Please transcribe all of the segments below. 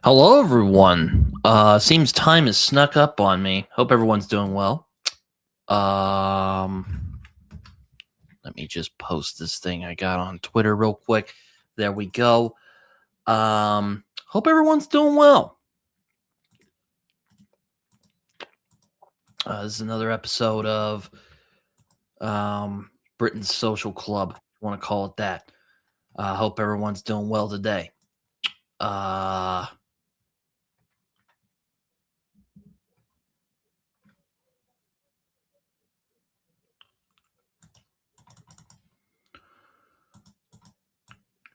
Hello, everyone. Seems time has snuck up on me. Hope everyone's doing well. Um, Let me just post this thing I got on Twitter real quick. There we go. Hope everyone's doing well. This is another episode of Britain's Social Club. If you want to call it that. Hope everyone's doing well today.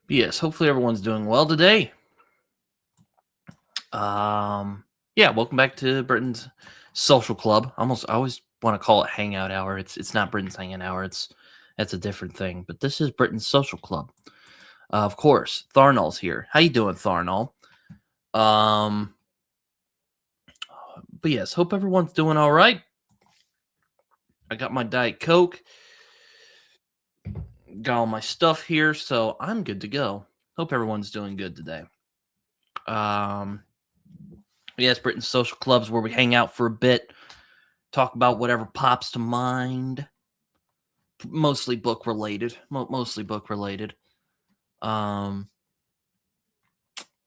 Yes, hopefully everyone's doing well today. Yeah, welcome back to Britain's Social Club. I always want to call it Hangout Hour. It's not Britain's Hangout Hour. That's a different thing. But this is Britain's Social Club. Of course, Tharnall's here. How you doing, Tharnall? But yes, hope everyone's doing all right. I got my Diet Coke. Got all my stuff here, so I'm good to go. Hope everyone's doing good today. Yes, Britain's Social Clubs where we hang out for a bit, talk about whatever pops to mind. Mostly book related. Mostly book related. But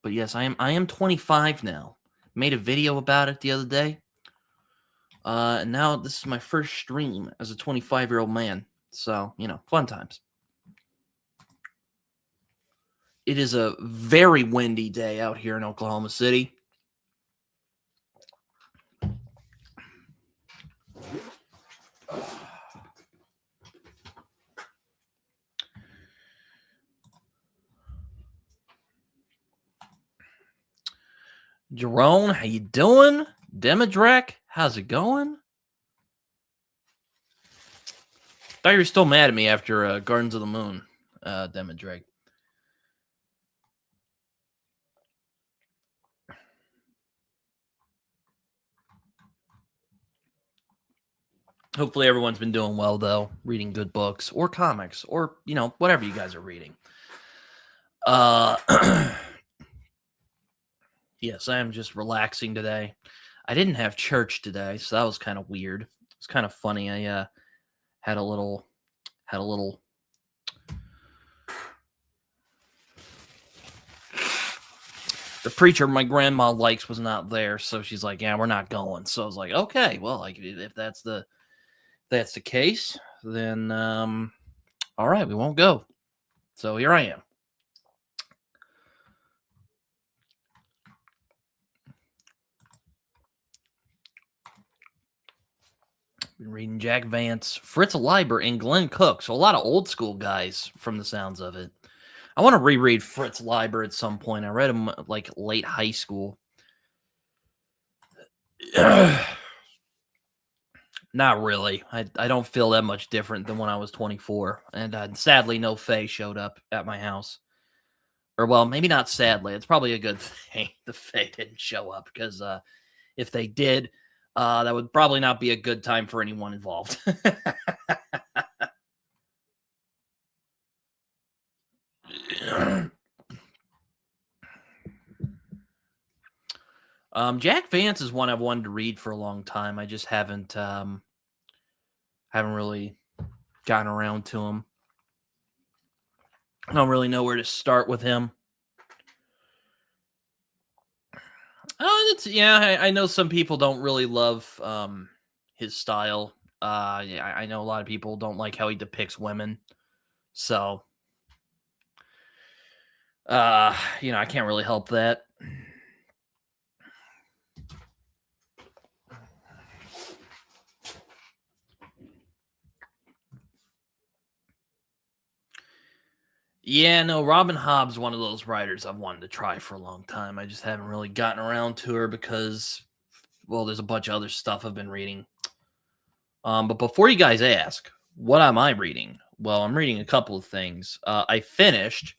yes, I am 25 now. Made a video about it the other day. And now this is my first stream as a 25-year-old man. So, fun times. It is a very windy day out here in Oklahoma City. Jerome, how you doing? Demodrack, how's it going? Thought you were still mad at me after Gardens of the Moon, Demodrack. Hopefully everyone's been doing well, though, reading good books or comics or, whatever you guys are reading. Yes, I am just relaxing today. I didn't have church today, so that was kind of weird. It's kind of funny. I had a little the preacher my grandma likes was not there, so she's like, yeah, we're not going. So I was like, okay, well, if that's the case, then all right, we won't go. So here I am. Been reading Jack Vance, Fritz Leiber, and Glenn Cook. So a lot of old school guys from the sounds of it. I want to reread Fritz Leiber at some point. I read him like late high school. Not really. I don't feel that much different than when I was 24. And sadly, no Faye showed up at my house. Or, well, maybe not sadly. It's probably a good thing the Faye didn't show up because if they did, that would probably not be a good time for anyone involved. Jack Vance is one I've wanted to read for a long time. I just haven't really gotten around to him. I don't really know where to start with him. I know some people don't really love his style. I know a lot of people don't like how he depicts women. So, I can't really help that. Yeah, no, Robin Hobb's one of those writers I've wanted to try for a long time. I just haven't really gotten around to her because, well, there's a bunch of other stuff I've been reading. But before you guys ask, what am I reading? Well, I'm reading a couple of things. I finished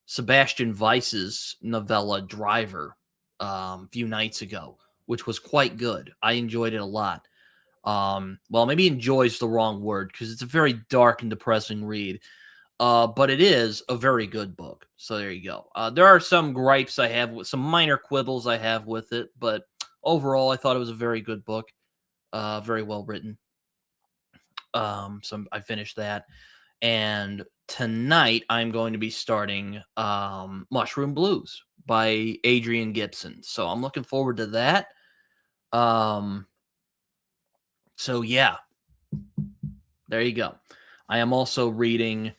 Sebastian Weiss's novella Driver a few nights ago, which was quite good. I enjoyed it a lot. Well, maybe enjoy is the wrong word because it's a very dark and depressing read. but it is a very good book. So there you go. There are some gripes I have with some minor quibbles I have with it, but overall, I thought it was a very good book. Very well written. So I finished that, and tonight I'm going to be starting Mushroom Blues by Adrian Gibson. So I'm looking forward to that. Um, so yeah, there you go. I am also reading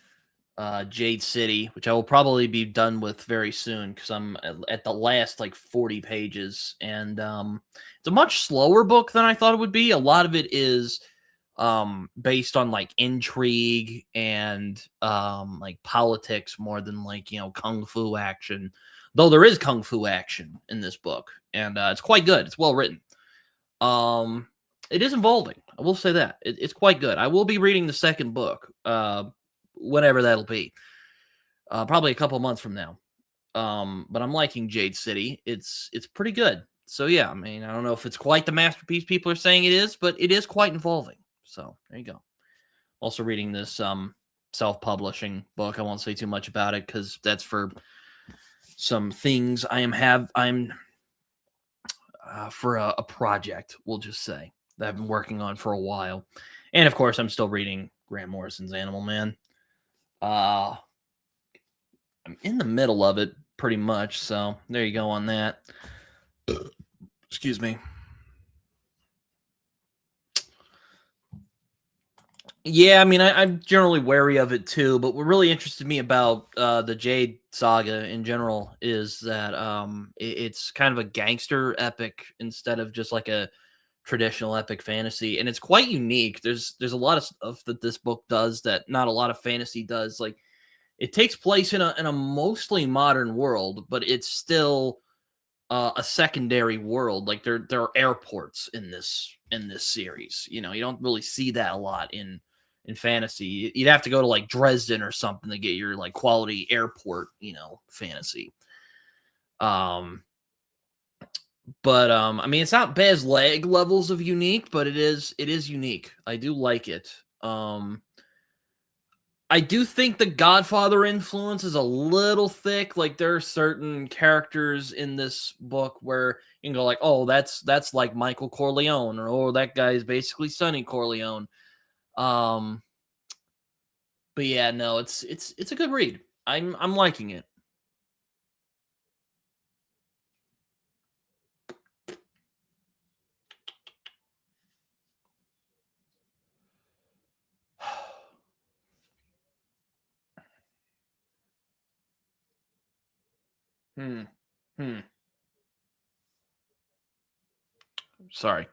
Jade City, which I will probably be done with very soon because I'm at the last like 40 pages, and it's a much slower book than I thought it would be. A lot of it is based on like intrigue and like politics more than like kung fu action. Though there is kung fu action in this book, and it's quite good. It's well written. Um, it is involving. I will say that it's quite good. I will be reading the second book, whenever that'll be. Probably a couple months from now. But I'm liking Jade City. It's pretty good. So yeah, I mean, I don't know if it's quite the masterpiece people are saying it is, but it is quite involving. So there you go. Also reading this self-publishing book. I won't say too much about it because that's for some things I'm for a project, we'll just say, that I've been working on for a while. And of course, I'm still reading Grant Morrison's Animal Man. I'm in the middle of it pretty much, so there you go on that. Excuse me. Yeah, I mean, I'm generally wary of it too, but what really interested me about the Jade saga in general is that it's kind of a gangster epic instead of just like a traditional epic fantasy, and it's quite unique. There's a lot of stuff that this book does that not a lot of fantasy does. Like, it takes place in a mostly modern world, but it's still a secondary world. Like there are airports in this series. You don't really see that a lot in fantasy. You'd have to go to like Dresden or something to get your like quality airport, fantasy. Um, but I mean, it's not Bez Leg levels of unique, but it is unique. I do like it. I do think the Godfather influence is a little thick. Like, there are certain characters in this book where you can go like, "Oh, that's like Michael Corleone," or "Oh, that guy is basically Sonny Corleone." Um, but yeah, no, it's a good read. I'm liking it. Hmm. Hmm. Sorry.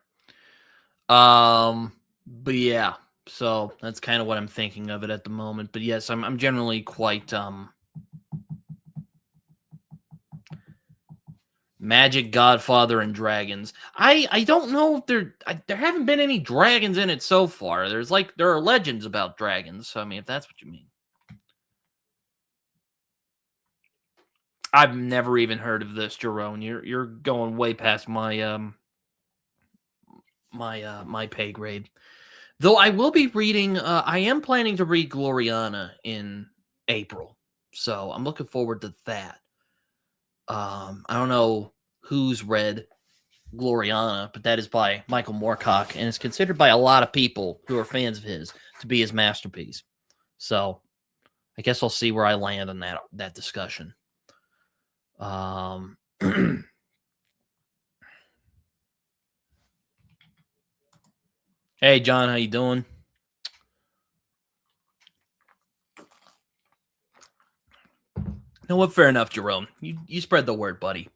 But yeah, so that's kind of what I'm thinking of it at the moment. But yes, I'm generally quite Magic, Godfather, and dragons. I don't know if there haven't been any dragons in it so far. There are legends about dragons. So I mean, if that's what you mean, I've never even heard of this, Jerome. You're going way past my pay grade. Though I will be reading. I am planning to read Gloriana in April, so I'm looking forward to that. I don't know who's read Gloriana, but that is by Michael Moorcock, and is considered by a lot of people who are fans of his to be his masterpiece. So I guess I'll see where I land on that discussion. Um, hey John, how you doing? No, what? Fair enough, Jerome. You spread the word, buddy.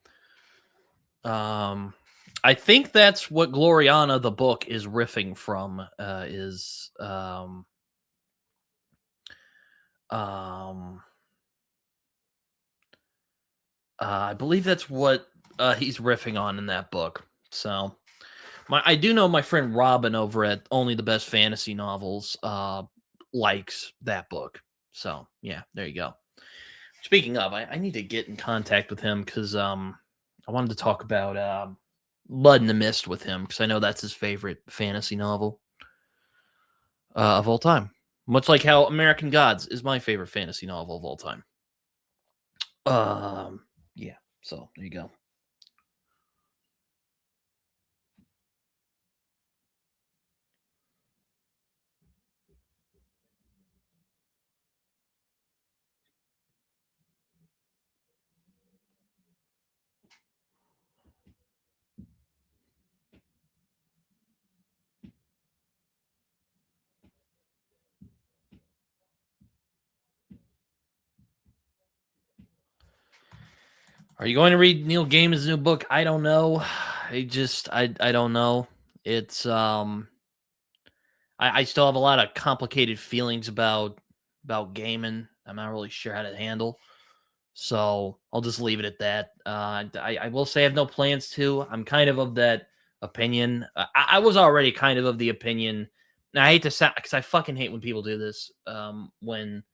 Um, I think that's what Gloriana the book is riffing from. Is um I believe that's what he's riffing on in that book. So I do know my friend Robin over at Only the Best Fantasy Novels likes that book. So yeah, there you go. Speaking of, I need to get in contact with him because I wanted to talk about Blood in the Mist with him because I know that's his favorite fantasy novel of all time. Much like how American Gods is my favorite fantasy novel of all time. Yeah. So there you go. Are you going to read Neil Gaiman's new book? I don't know. I don't know. It's I still have a lot of complicated feelings about Gaiman. I'm not really sure how to handle. So I'll just leave it at that. I will say I have no plans to. I'm kind of that opinion. I was already kind of the opinion. And I hate to sound because I fucking hate when people do this. When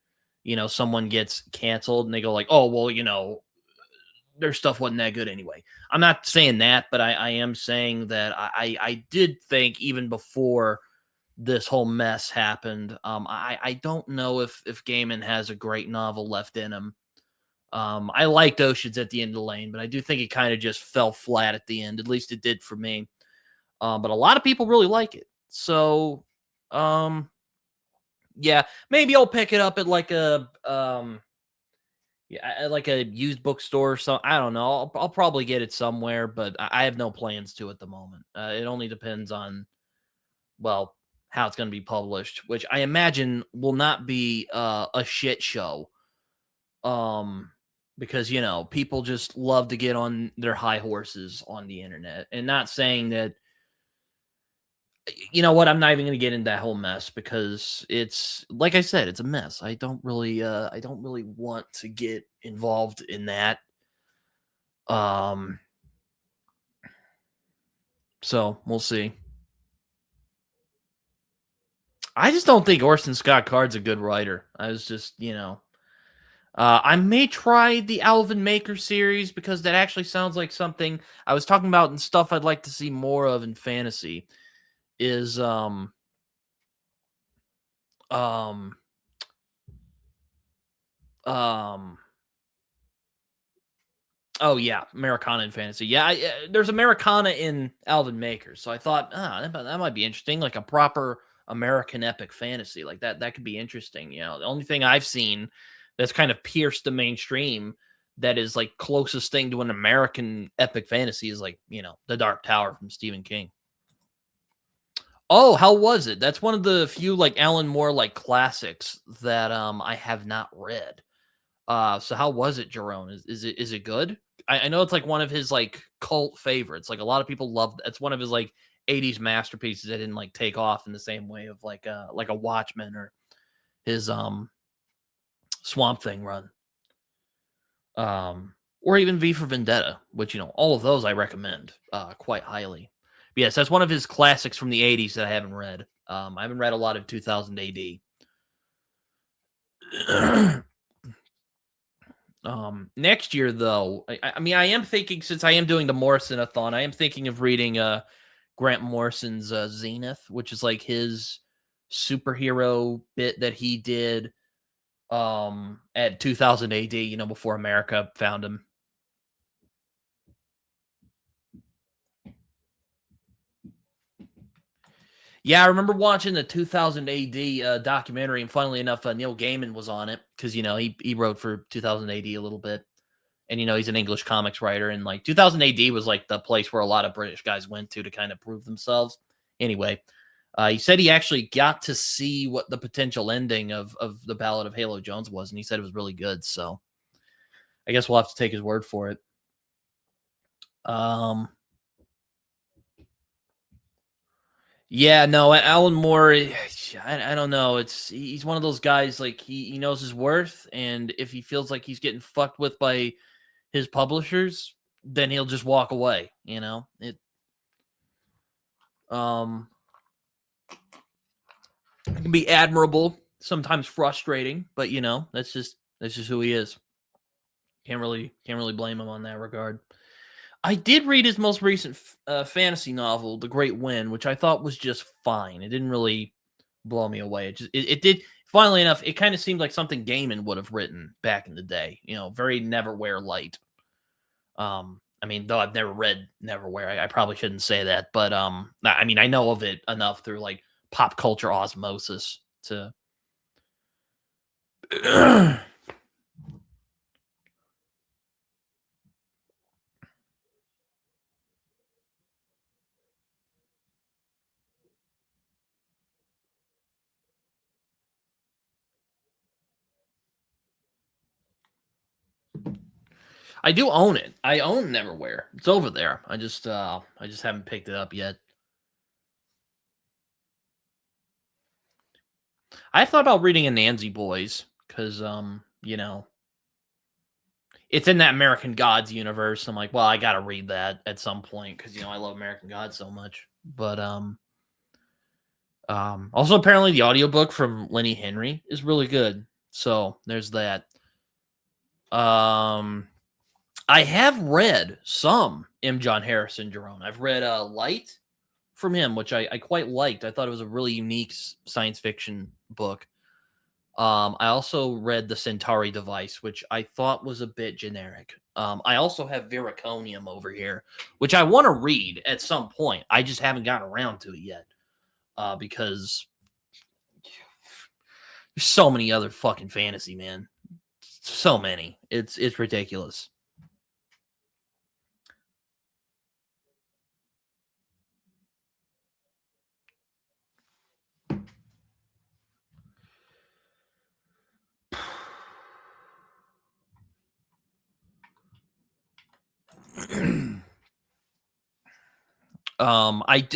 someone gets canceled and they go like, "Oh well, their stuff wasn't that good anyway." I'm not saying that, but I am saying that I did think even before this whole mess happened. I don't know if Gaiman has a great novel left in him. I liked Oceans at the End of the Lane, but I do think it kind of just fell flat at the end. At least it did for me. But a lot of people really like it. So, yeah, maybe I'll pick it up at like like a used bookstore or so. I don't know. I'll probably get it somewhere, but I have no plans to at the moment. It only depends on well how it's going to be published, which I imagine will not be a shit show. Um, because people just love to get on their high horses on the internet, and not saying that. You know what? I'm not even going to get into that whole mess because it's like I said, it's a mess. I don't really want to get involved in that. Um, so we'll see. I just don't think Orson Scott Card's a good writer. I was just, I may try the Alvin Maker series because that actually sounds like something I was talking about and stuff I'd like to see more of in fantasy. Is um um Oh yeah, Americana in fantasy. Yeah, there's Americana in Alvin Maker, so I thought, that might be interesting, like a proper American epic fantasy, like that could be interesting. The only thing I've seen that's kind of pierced the mainstream that is like closest thing to an American epic fantasy is like The Dark Tower from Stephen King. Oh, how was it? That's one of the few like Alan Moore like classics that I have not read. So how was it, Jerome? Is it good? I know it's like one of his like cult favorites. Like a lot of people love. It's one of his like '80s masterpieces that didn't like take off in the same way of like a Watchmen or his Swamp Thing run, or even V for Vendetta, which all of those I recommend quite highly. But yes, that's one of his classics from the '80s that I haven't read. I haven't read a lot of 2000 AD. Next year though, I mean, I am thinking since I am doing the Morrison-a-thon, I am thinking of reading Grant Morrison's Zenith, which is like his superhero bit that he did at 2000 AD, before America found him. Yeah, I remember watching the 2000 AD documentary, and funnily enough, Neil Gaiman was on it because he wrote for 2000 AD a little bit. And he's an English comics writer, and like 2000 AD was like the place where a lot of British guys went to kind of prove themselves. Anyway, he said he actually got to see what the potential ending of the Ballad of Halo Jones was, and he said it was really good. So I guess we'll have to take his word for it. Um, yeah, no, Alan Moore. I don't know. He's one of those guys like he knows his worth, and if he feels like he's getting fucked with by his publishers, then he'll just walk away. Um, it can be admirable, sometimes frustrating, but that's just who he is. Can't really blame him on that regard. I did read his most recent fantasy novel, The Great Wind, which I thought was just fine. It didn't really blow me away. It did Funnily enough, it kind of seemed like something Gaiman would have written back in the day. You know, very Neverwhere light. I mean, though I've never read Neverwhere, I probably shouldn't say that, but I mean, I know of it enough through like pop culture osmosis to. I do own it. I own Neverwhere. It's over there. I just haven't picked it up yet. I thought about reading Anansi Boys because you know, it's in that American Gods universe. I'm like, well, I gotta read that at some point because you know I love American Gods so much. But also apparently the audiobook from Lenny Henry is really good. So there's that. Um I have read some M. John Harrison Jerome. I've read Light from him, which I quite liked. I thought it was a really unique science fiction book. I also read The Centauri Device, which I thought was a bit generic. I also have Veraconium over here, which I want to read at some point. I just haven't gotten around to it yet because there's so many other fucking fantasy, man. So many. It's ridiculous.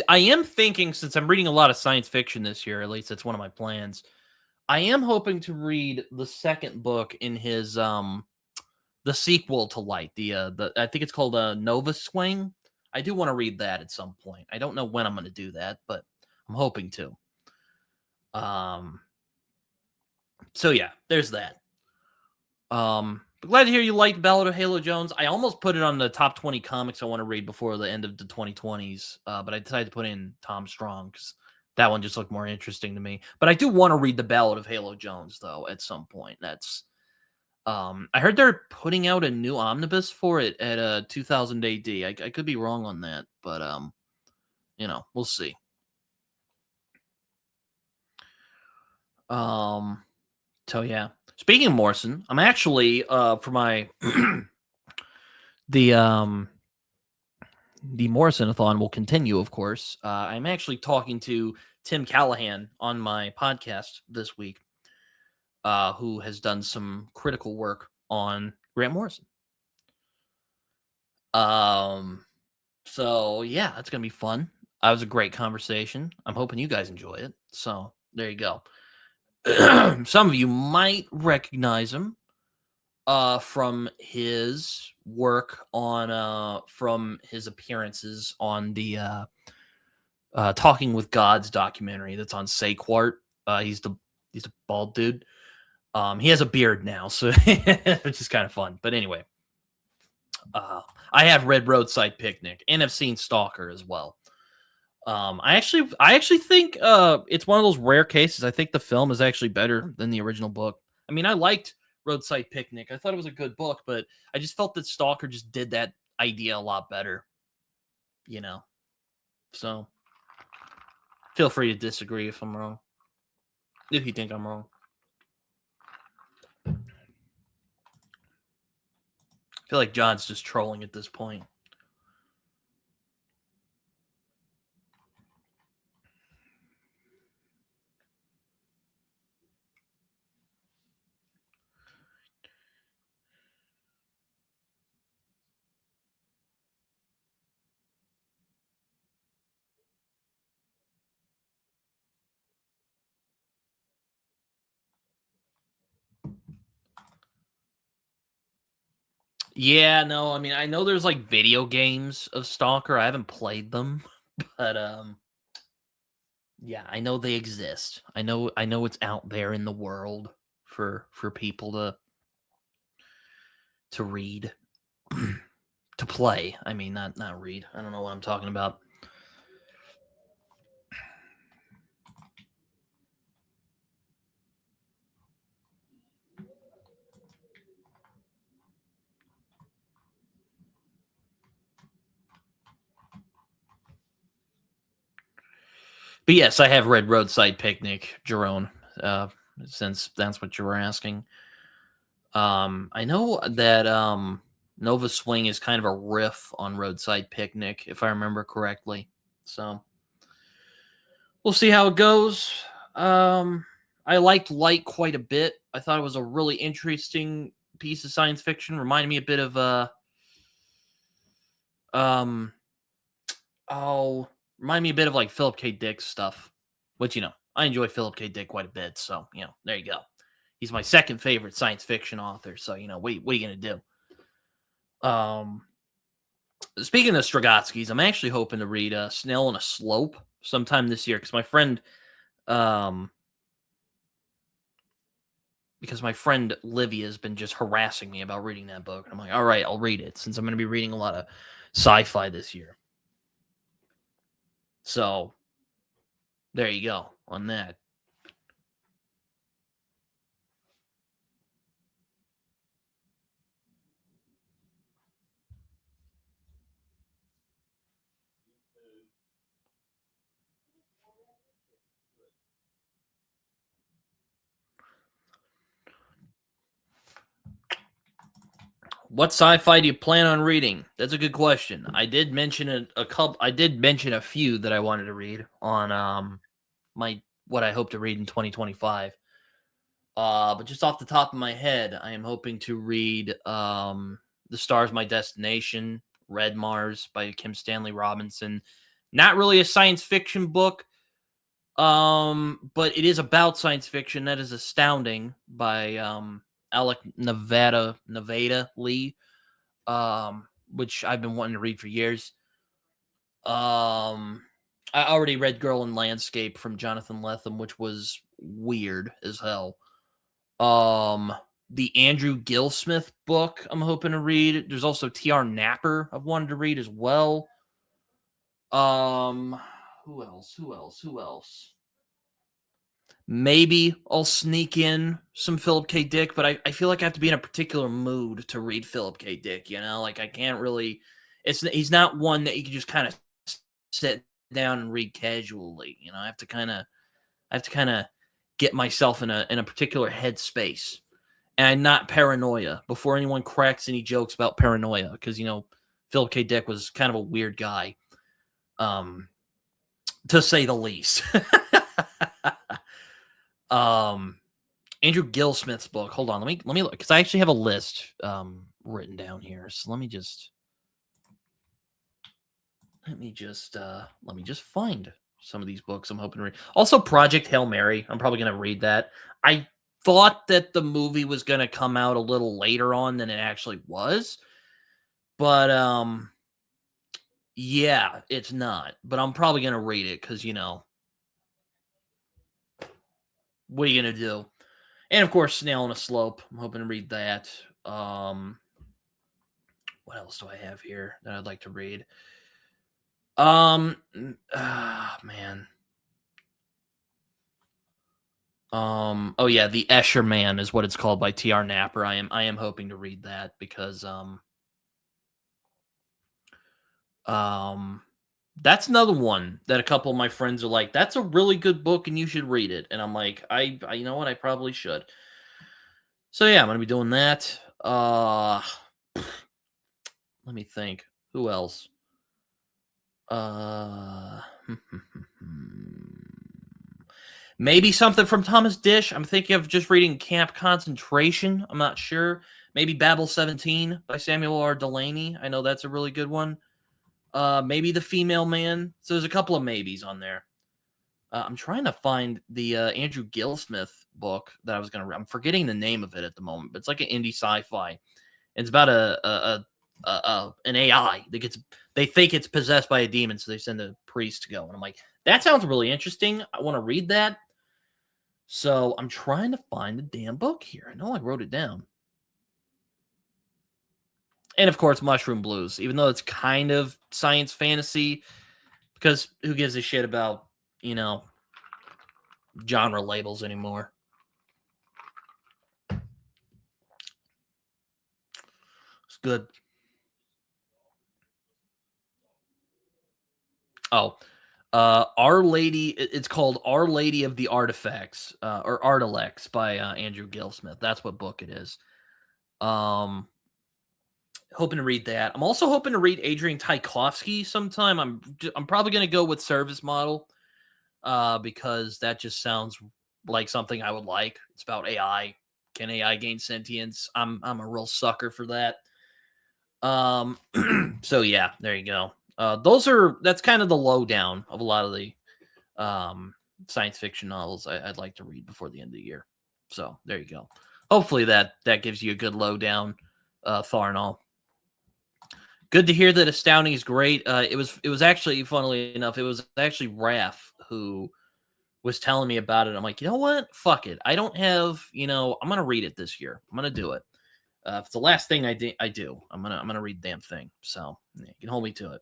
I am thinking since I'm reading a lot of science fiction this year, at least that's one of my plans. I am hoping to read the second book in his the sequel to Light. The I think it's called Nova Swing. I do want to read that at some point. I don't know when I'm going to do that, but I'm hoping to. Um so yeah, there's that. But glad to hear you liked Ballad of Halo Jones. I almost put it on the top 20 comics I want to read before the end of the 2020s, but I decided to put in Tom Strong because that one just looked more interesting to me. But I do want to read the Ballad of Halo Jones though at some point. That's I heard they're putting out a new omnibus for it at 2000 AD. I could be wrong on that, but you know, we'll see. Um, so yeah. Speaking of Morrison, I'm actually for my the the Morrison-a-thon will continue, of course. I'm actually talking to Tim Callahan on my podcast this week, who has done some critical work on Grant Morrison. Um, so yeah, that's gonna be fun. That was a great conversation. I'm hoping you guys enjoy it. So there you go. Some of you might recognize him from his work on from his appearances on the Talking with Gods documentary that's on Saquart. He's a bald dude. He has a beard now, so which is kind of fun. But anyway, I have read Roadside Picnic and have seen Stalker as well. I actually think it's one of those rare cases. I think the film is actually better than the original book. I mean, I liked Roadside Picnic. I thought it was a good book, but I just felt that Stalker just did that idea a lot better. You know, so feel free to disagree if I'm wrong. If you think I'm wrong. I feel like John's just trolling at this point. Yeah, no, I mean, I know there's like video games of Stalker. I haven't played them, but yeah, I know they exist. I know it's out there in the world for people to read, to play. I mean, not read. I don't know what I'm talking about. But yes, I have read Roadside Picnic, Jerome, uh, since that's what you were asking. I know that Nova Swing is kind of a riff on Roadside Picnic, if I remember correctly. So we'll see how it goes. I liked Light quite a bit. I thought it was a really interesting piece of science fiction. Reminded me a bit of um oh remind me a bit of like Philip K. Dick stuff. Which I enjoy Philip K. Dick quite a bit, so there you go. He's my second favorite science fiction author, so what are you gonna do? Um Speaking of Stragatsky's, I'm actually hoping to read Snail on a Slope sometime this year um because my friend Livia has been just harassing me about reading that book. And I'm like, all right, I'll read it since I'm going to be reading a lot of sci-fi this year. So there you go on that. What sci-fi do you plan on reading? That's a good question. I did mention a couple. I did mention a few that I wanted to read on my what I hope to read in 2025. But just off the top of my head, I am hoping to read The Stars My Destination, Red Mars by Kim Stanley Robinson. Not really a science fiction book, but it is about science fiction. That is Astounding by Alec Nevada Lee, which I've been wanting to read for years. I already read Girl in Landscape from Jonathan Lethem, which was weird as hell. Um, the Andrew Gillsmith book I'm hoping to read. There's also T.R. Napper I've wanted to read as well. Um, who else? Who else? Maybe I'll sneak in some Philip K. Dick, but I feel like I have to be in a particular mood to read Philip K. Dick. Like I can't really. He's not one that you can just kind of sit down and read casually. I have to kind of get myself in a particular headspace and not paranoia before anyone cracks any jokes about paranoia because Philip K. Dick was kind of a weird guy, um, to say the least. um, Andrew Gillsmith's book. Hold on, let me look because I actually have a list written down here. So let me just find some of these books I'm hoping to read. Also, Project Hail Mary. I'm probably going to read that. I thought that the movie was going to come out a little later on than it actually was, but yeah, it's not. But I'm probably going to read it because what are you going to do? And of course, Snail on a Slope. I'm hoping to read that. What else do I have here that I'd like to read? Man. Oh yeah, The Escher Man is what it's called by T.R. Napper. I am hoping to read that because that's another one that a couple of my friends are like, that's a really good book and you should read it. And I'm like, I you know what, I probably should. So yeah, I'm gonna be doing that. Let me think. Who else? Uh Maybe something from Thomas Dish. I'm thinking of just reading Camp Concentration. I'm not sure. Maybe Babel 17 by Samuel R. Delaney. I know that's a really good one. Maybe The Female Man. So there's a couple of maybes on there. I'm trying to find the Andrew Gillsmith book that I was going to read. I'm forgetting the name of it at the moment, but it's like an indie sci-fi. It's about an AI that they think it's possessed by a demon, so they send a priest to go. And I'm like, that sounds really interesting. I want to read that. So I'm trying to find the damn book here. I know I wrote it down. And of course, Mushroom Blues, even though it's kind of science fantasy, because who gives a shit about, genre labels anymore? It's good. Oh, Our Lady. It's called Our Lady of the Artifacts, or Artilects by Andrew Gilsmith. That's what book it is. Um, hoping to read that. I'm also hoping to read Adrian Tchaikovsky sometime. I'm probably going to go with Service Model, because that just sounds like something I would like. It's about AI. Can AI gain sentience? I'm a real sucker for that. So yeah, there you go. That's kind of the lowdown of a lot of the science fiction novels I'd like to read before the end of the year. So there you go. Hopefully that gives you a good lowdown, Tharnall. Good to hear that Astounding is great. It was actually, funnily enough, it was actually Raph who was telling me about it. I'm like, you know what? Fuck it. I don't have, I'm gonna read it this year. I'm gonna do it. If it's the last thing I do, I'm gonna read the damn thing. So you can hold me to it.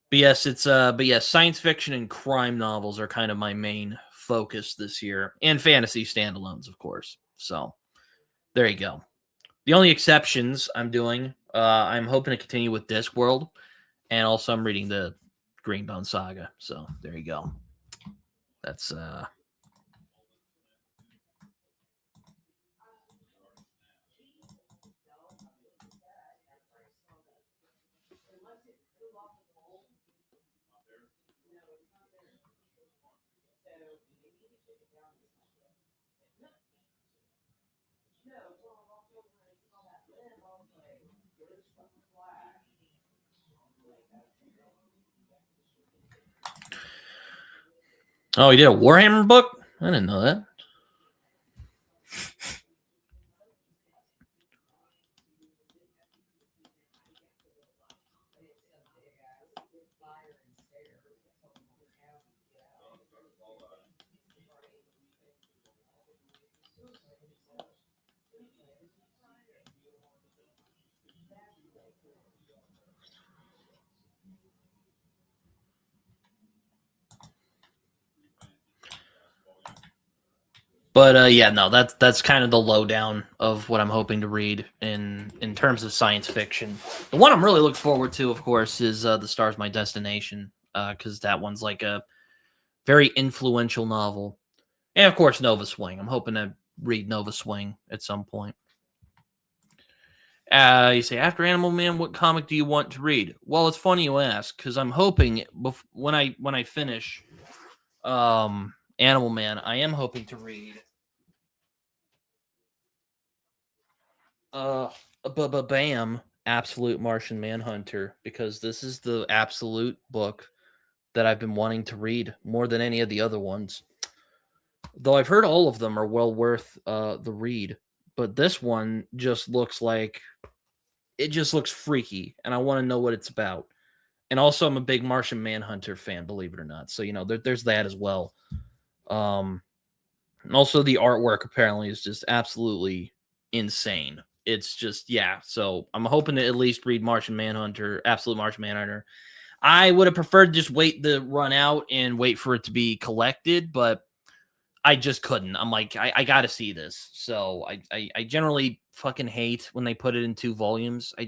But yes, science fiction and crime novels are kind of my main focus this year, and fantasy standalones, of course. So there you go. The only exceptions I'm doing, I'm hoping to continue with Discworld, and also I'm reading the Greenbone Saga. So there you go. That's Oh, he did a Warhammer book? I didn't know that. But yeah, no, that's kind of the lowdown of what I'm hoping to read in terms of science fiction. The one I'm really looking forward to, of course, is The Star's My Destination, because that one's like a very influential novel, and of course Nova Swing. I'm hoping to read Nova Swing at some point. You say, after Animal Man, what comic do you want to read? Well, it's funny you ask, because I'm hoping when I finish Animal Man, I am hoping to read Bam, Absolute Martian Manhunter, because this is the absolute book that I've been wanting to read more than any of the other ones. Though I've heard all of them are well worth the read, but this one just looks like it just looks freaky, and I want to know what it's about. And also, I'm a big Martian Manhunter fan, believe it or not. So there's that as well. And also the artwork apparently is just absolutely insane. It's just So I'm hoping to at least read Martian Manhunter, Absolute Martian Manhunter. I would have preferred to just wait the run out and wait for it to be collected, but I just couldn't. I'm like, I got to see this. So I generally fucking hate when they put it in 2 volumes. I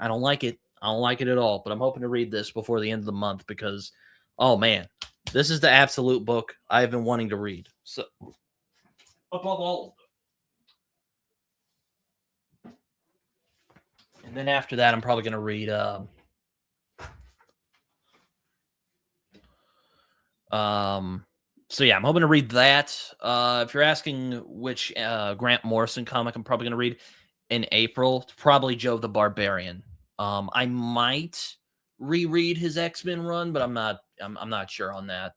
don't like it. I don't like it at all. But I'm hoping to read this before the end of the month because, oh man, this is the absolute book I've been wanting to read. So above all of them. And then after that, I'm probably going to read so yeah, I'm hoping to read that. If you're asking which Grant Morrison comic I'm probably going to read in April, it's probably Joe the Barbarian. I might reread his X-Men run, but I'm not sure on that.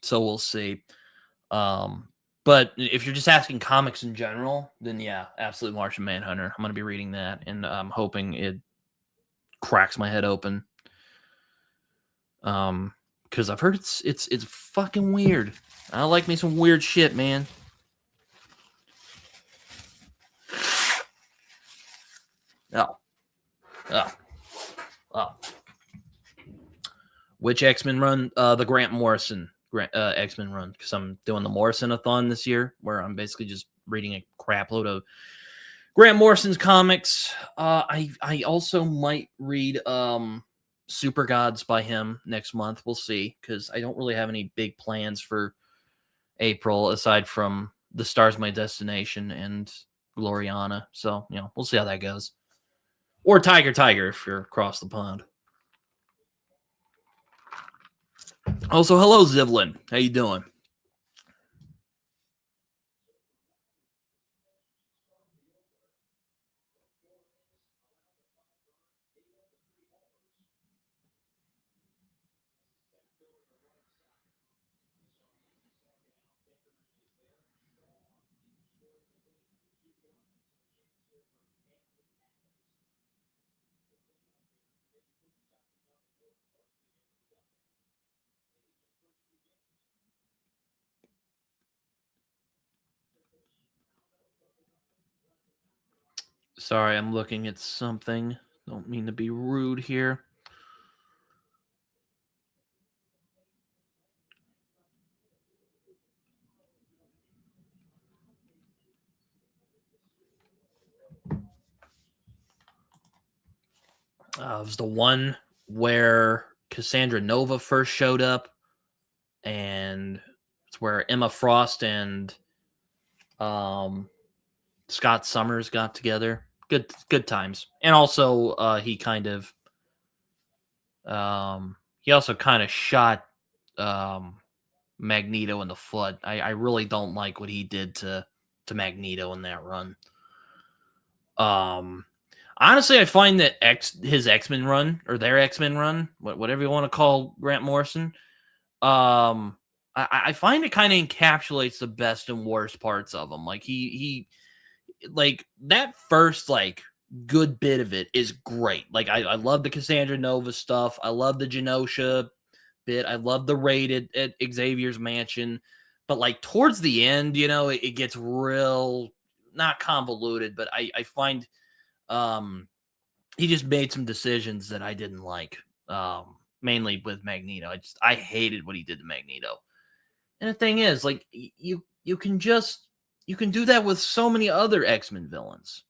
So we'll see. But if you're just asking comics in general, then yeah, Absolute Martian Manhunter. I'm going to be reading that, and I'm hoping it cracks my head open. Because I've heard it's fucking weird. I like me some weird shit, man. Oh. Which X-Men run? The Grant Morrison X-Men run, because I'm doing the Morrison-a-thon this year, where I'm basically just reading a crap load of Grant Morrison's comics. I also might read Super Gods by him next month. We'll see, because I don't really have any big plans for April aside from The Star's My Destination and Gloriana. So, we'll see how that goes. Or Tiger if you're across the pond. Also, hello Zivlin. How you doing? Sorry, I'm looking at something. Don't mean to be rude here. It was the one where Cassandra Nova first showed up, and it's where Emma Frost and Scott Summers got together. Good times. And also he also kind of shot Magneto in the foot. I really don't like what he did to Magneto in that run. Honestly, I find that his X-Men run, or their X-Men run, whatever you want to call Grant Morrison, I find it kind of encapsulates the best and worst parts of him. Like he like that first good bit of it is great. Like I love the Cassandra Nova stuff. I love the Genosha bit. I love the raid at Xavier's mansion. But towards the end, it gets real not convoluted, but I find he just made some decisions that I didn't like. Mainly with Magneto. I hated what he did to Magneto. And the thing is, you can do that with so many other X-Men villains.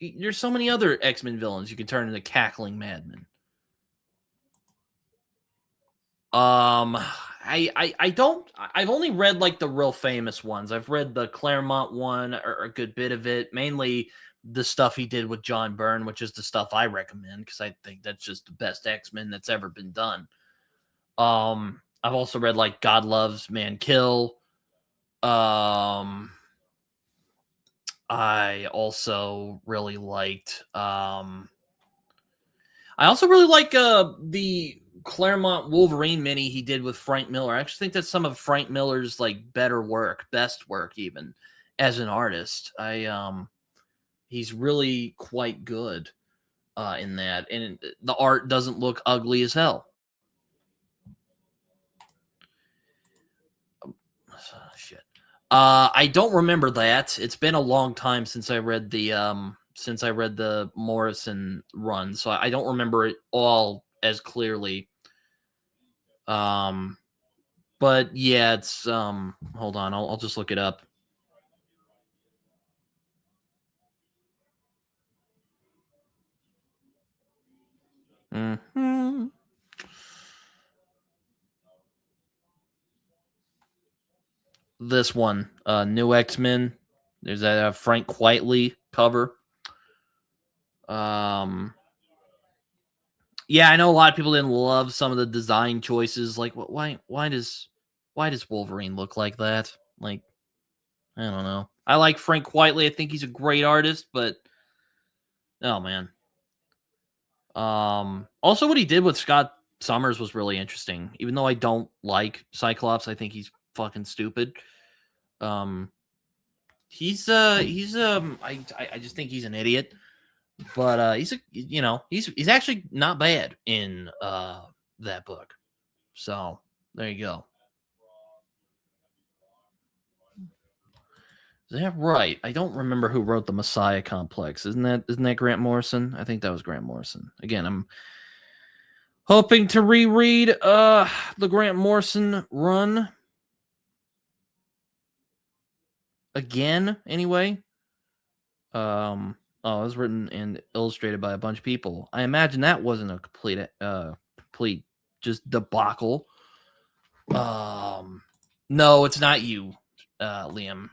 There's so many other X-Men villains you can turn into cackling madmen. I've only read the real famous ones. I've read the Claremont one, or a good bit of it, mainly the stuff he did with John Byrne, which is the stuff I recommend because I think that's just the best X-Men that's ever been done. I've also read God Loves Man Kill. I also really liked the Claremont Wolverine mini he did with Frank Miller. I actually think that's some of Frank Miller's best work even as an artist. He's really quite good in that, and the art doesn't look ugly as hell. Shit. I don't remember that. It's been a long time since I read the Morrison run, so I don't remember it all as clearly. But yeah, it's hold on, I'll just look it up. Mm-hmm. This one, New X-Men. There's a Frank Quitely cover. Yeah, I know a lot of people didn't love some of the design choices. Why does Wolverine look like that? I don't know. I like Frank Quitely. I think he's a great artist, but oh man. Also what he did with Scott Summers was really interesting. Even though I don't like Cyclops, I think he's fucking stupid. He's I just think he's an idiot. But he's actually not bad in that book. So there you go. Is that right? I don't remember who wrote the Messiah Complex. Isn't that Grant Morrison? I think that was Grant Morrison. Again, I'm hoping to reread the Grant Morrison run again. Anyway, Oh, it was written and illustrated by a bunch of people. I imagine that wasn't a complete just debacle. Um, no, it's not you, Liam.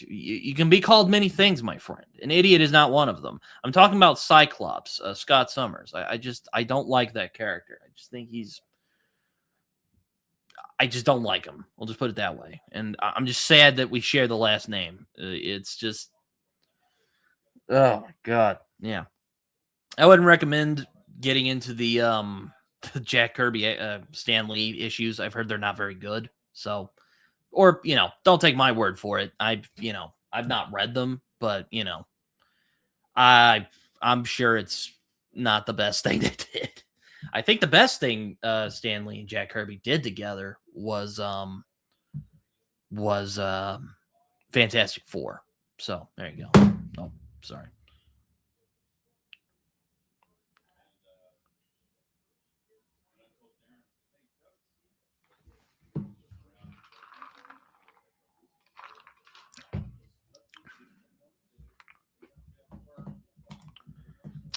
You can be called many things, my friend. An idiot is not one of them. I'm talking about Cyclops, Scott Summers. I don't like that character. I just think I just don't like him. We'll just put it that way. And I'm just sad that we share the last name. It's just, oh my god, yeah. I wouldn't recommend getting into the the Jack Kirby Stan Lee issues. I've heard they're not very good. So, or don't take my word for it. I've not read them, but I I'm sure it's not the best thing they did. I think the best thing Stan Lee and Jack Kirby did together was Fantastic Four. So there you go. Oh, sorry.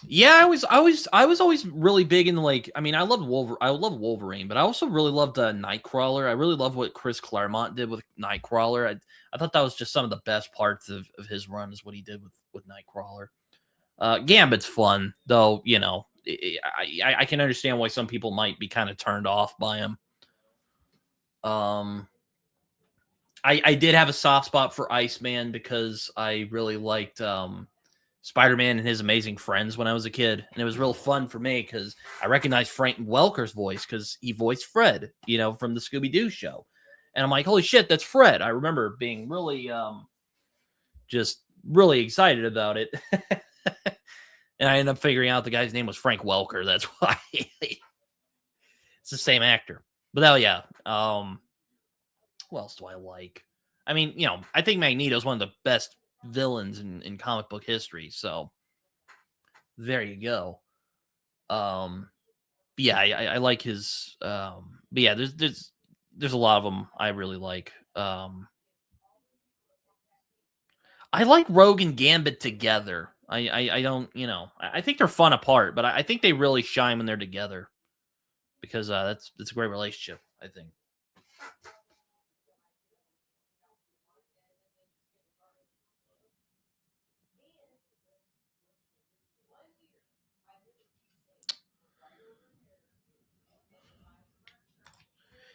Yeah, I was always really big into like. I mean, I love Wolverine, but I also really loved Nightcrawler. I really love what Chris Claremont did with Nightcrawler. I thought that was just some of the best parts of his run is what he did with Nightcrawler. Gambit's fun though. I can understand why some people might be kind of turned off by him. Um, I did have a soft spot for Iceman because I really liked Spider-Man and His Amazing Friends when I was a kid, and it was real fun for me because I recognized Frank Welker's voice because he voiced Fred, from the Scooby Doo show, and I'm like, holy shit, that's Fred! I remember being really, just really excited about it, and I ended up figuring out the guy's name was Frank Welker. That's why it's the same actor. But oh yeah, who else do I like? I mean, I think Magneto's one of the best villains in comic book history. So there you go. Um, yeah, I like his. But yeah, there's a lot of them I really like. I like Rogue and Gambit together. I don't I think they're fun apart, but I think they really shine when they're together because that's a great relationship. I think.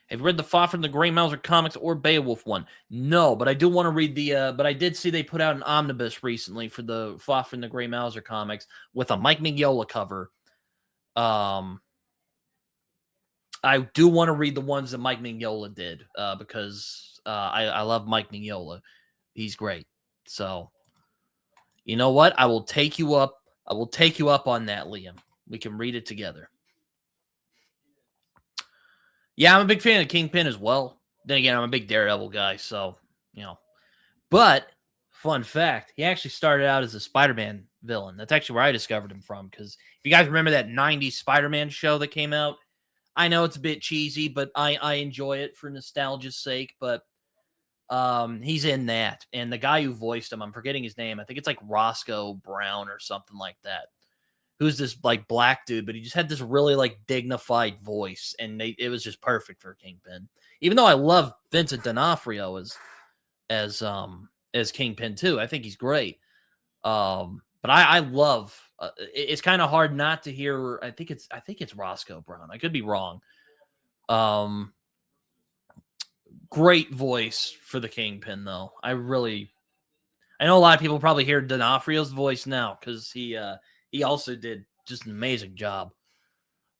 Have you read the Far from the Grey Mouser comics or Beowulf one? No, but I do want to read the. But I did see they put out an omnibus recently for the Far from the Grey Mouser comics with a Mike Mignola cover. Um, I do want to read the ones that Mike Mignola did because I love Mike Mignola. He's great. So you know what? I will take you up. I will take you up on that, Liam. We can read it together. Yeah, I'm a big fan of Kingpin as well. Then again, I'm a big Daredevil guy, so you know. But fun fact, he actually started out as a Spider-Man villain. That's actually where I discovered him from. Because if you guys remember that '90s Spider-Man show that came out, I know it's a bit cheesy, but I enjoy it for nostalgia's sake. But he's in that, and the guy who voiced him, I'm forgetting his name. I think it's like Roscoe Brown or something like that. Who's this like black dude, but he just had this really like dignified voice, and it was just perfect for Kingpin. Even though I love Vincent D'Onofrio as Kingpin too. I think he's great. But I love. It's kind of hard not to hear. I think it's Roscoe Brown. I could be wrong. Um, Great voice for the Kingpin though. I know a lot of people probably hear D'Onofrio's voice now because he also did just an amazing job.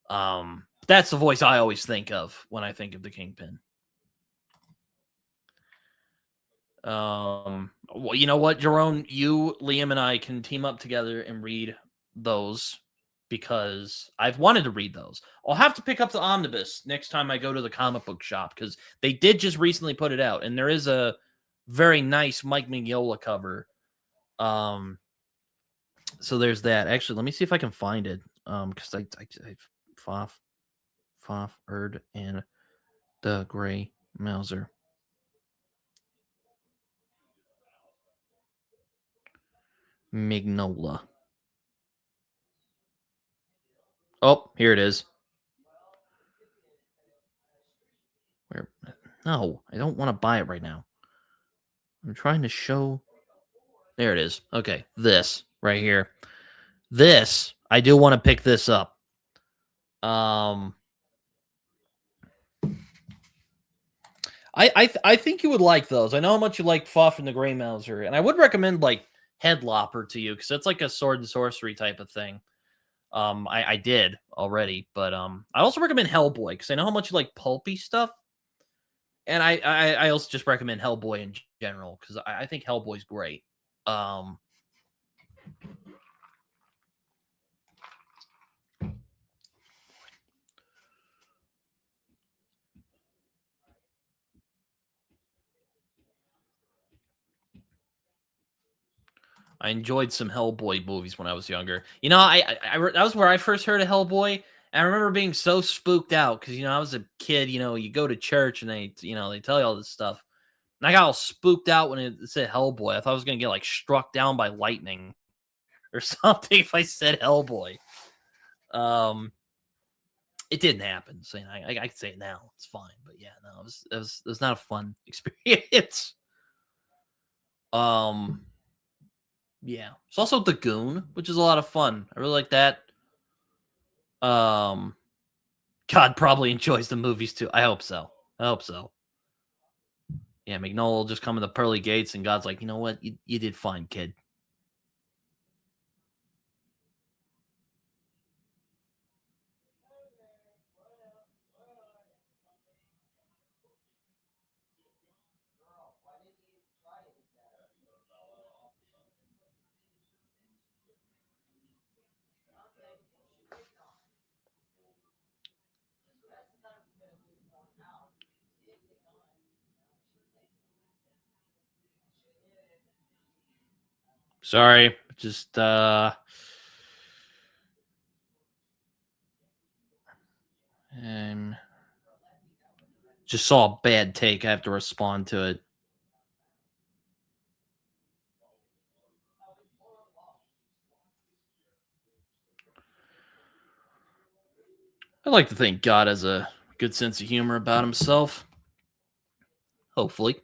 That's the voice I always think of when I think of the Kingpin. Well, you know what, Jerome, you, Liam, and I can team up together and read those because I've wanted to read those. I'll have to pick up the omnibus next time I go to the comic book shop because they did just recently put it out, and there is a very nice Mike Mignola cover. Um, so there's that. Actually, let me see if I can find it. Because I Foff, Erd, and the Gray Mouser. Mignola. Oh, here it is. Where? No, I don't want to buy it right now. I'm trying to show. There it is. Okay, this right here. This I do want to pick this up. Um, I think you would like those. I know how much you like Fuff and the Grey Mouser, and I would recommend like Headlopper to you because it's like a sword and sorcery type of thing. I did already, but I also recommend Hellboy because I know how much you like pulpy stuff, and I also just recommend Hellboy in general because I think Hellboy's great. Um, I enjoyed some Hellboy movies when I was younger. You know, that was where I first heard of Hellboy. And I remember being so spooked out because I was a kid. You go to church and they tell you all this stuff. And I got all spooked out when it said Hellboy. I thought I was gonna get like struck down by lightning or something if I said Hellboy. Um, it didn't happen, so I can say it now. It's fine, but yeah, no, it was not a fun experience. Um, yeah, it's also the Goon, which is a lot of fun. I really like that. Um, God probably enjoys the movies too. I hope so. I hope so. Yeah, McNoll will just come in the pearly gates, and God's like, you know what? You did fine, kid. Sorry, just and just saw a bad take. I have to respond to it. I like to think God has a good sense of humor about himself. Hopefully.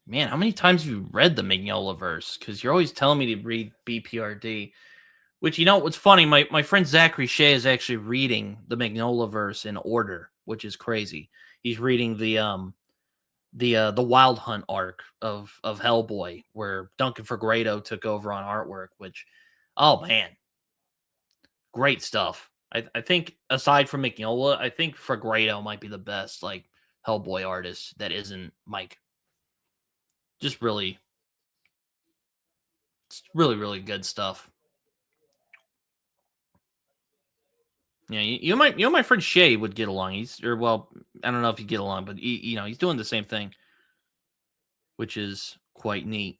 Man, how many times have you read the Mignola verse? Because you're always telling me to read BPRD. Which what's funny, my friend Zachary Shea is actually reading the Mignola verse in order, which is crazy. He's reading the Wild Hunt arc of Hellboy, where Duncan Fegredo took over on artwork, which oh man, great stuff. I think aside from Mignola, I think Fegredo might be the best like Hellboy artist that isn't Mike. Just really, it's really, really good stuff. Yeah, my friend Shay would get along. I don't know if you get along, but he's doing the same thing, which is quite neat.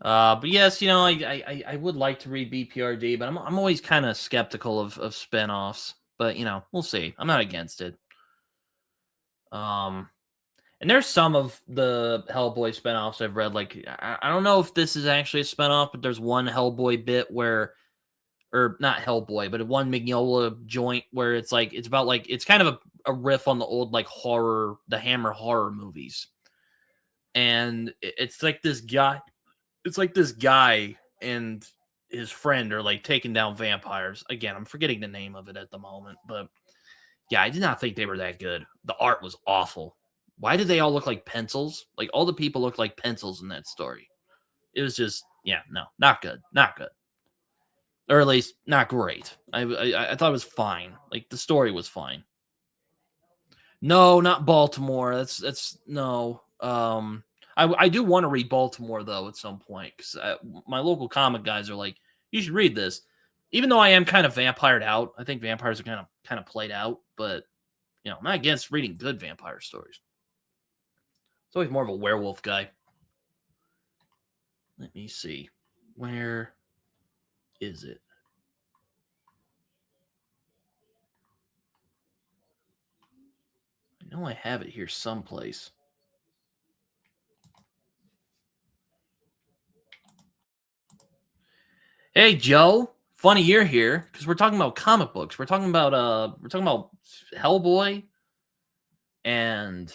But yes, I would like to read BPRD, but I'm always kind of skeptical of spinoffs. But we'll see. I'm not against it. Um, and there's some of the Hellboy spinoffs I've read. Like I don't know if this is actually a spinoff, but there's one Hellboy bit where, or not Hellboy, but one Mignola joint where it's about like it's kind of a riff on the old like horror, the Hammer horror movies, and it's like this guy, and his friend are like taking down vampires. Again, I'm forgetting the name of it at the moment, but yeah, I did not think they were that good. The art was awful. Why did they all look like pencils? Like all the people looked like pencils in that story. It was just, yeah, no, not good, not good, or at least not great. I thought it was fine. Like the story was fine. No, not Baltimore. That's no. I do want to read Baltimore though at some point because my local comic guys are like, you should read this. Even though I am kind of vampired out, I think vampires are kind of played out. But I'm not against reading good vampire stories. It's always more of a werewolf guy. Let me see. Where is it? I know I have it here someplace. Hey Joe, funny you're here because we're talking about comic books. We're talking about Hellboy and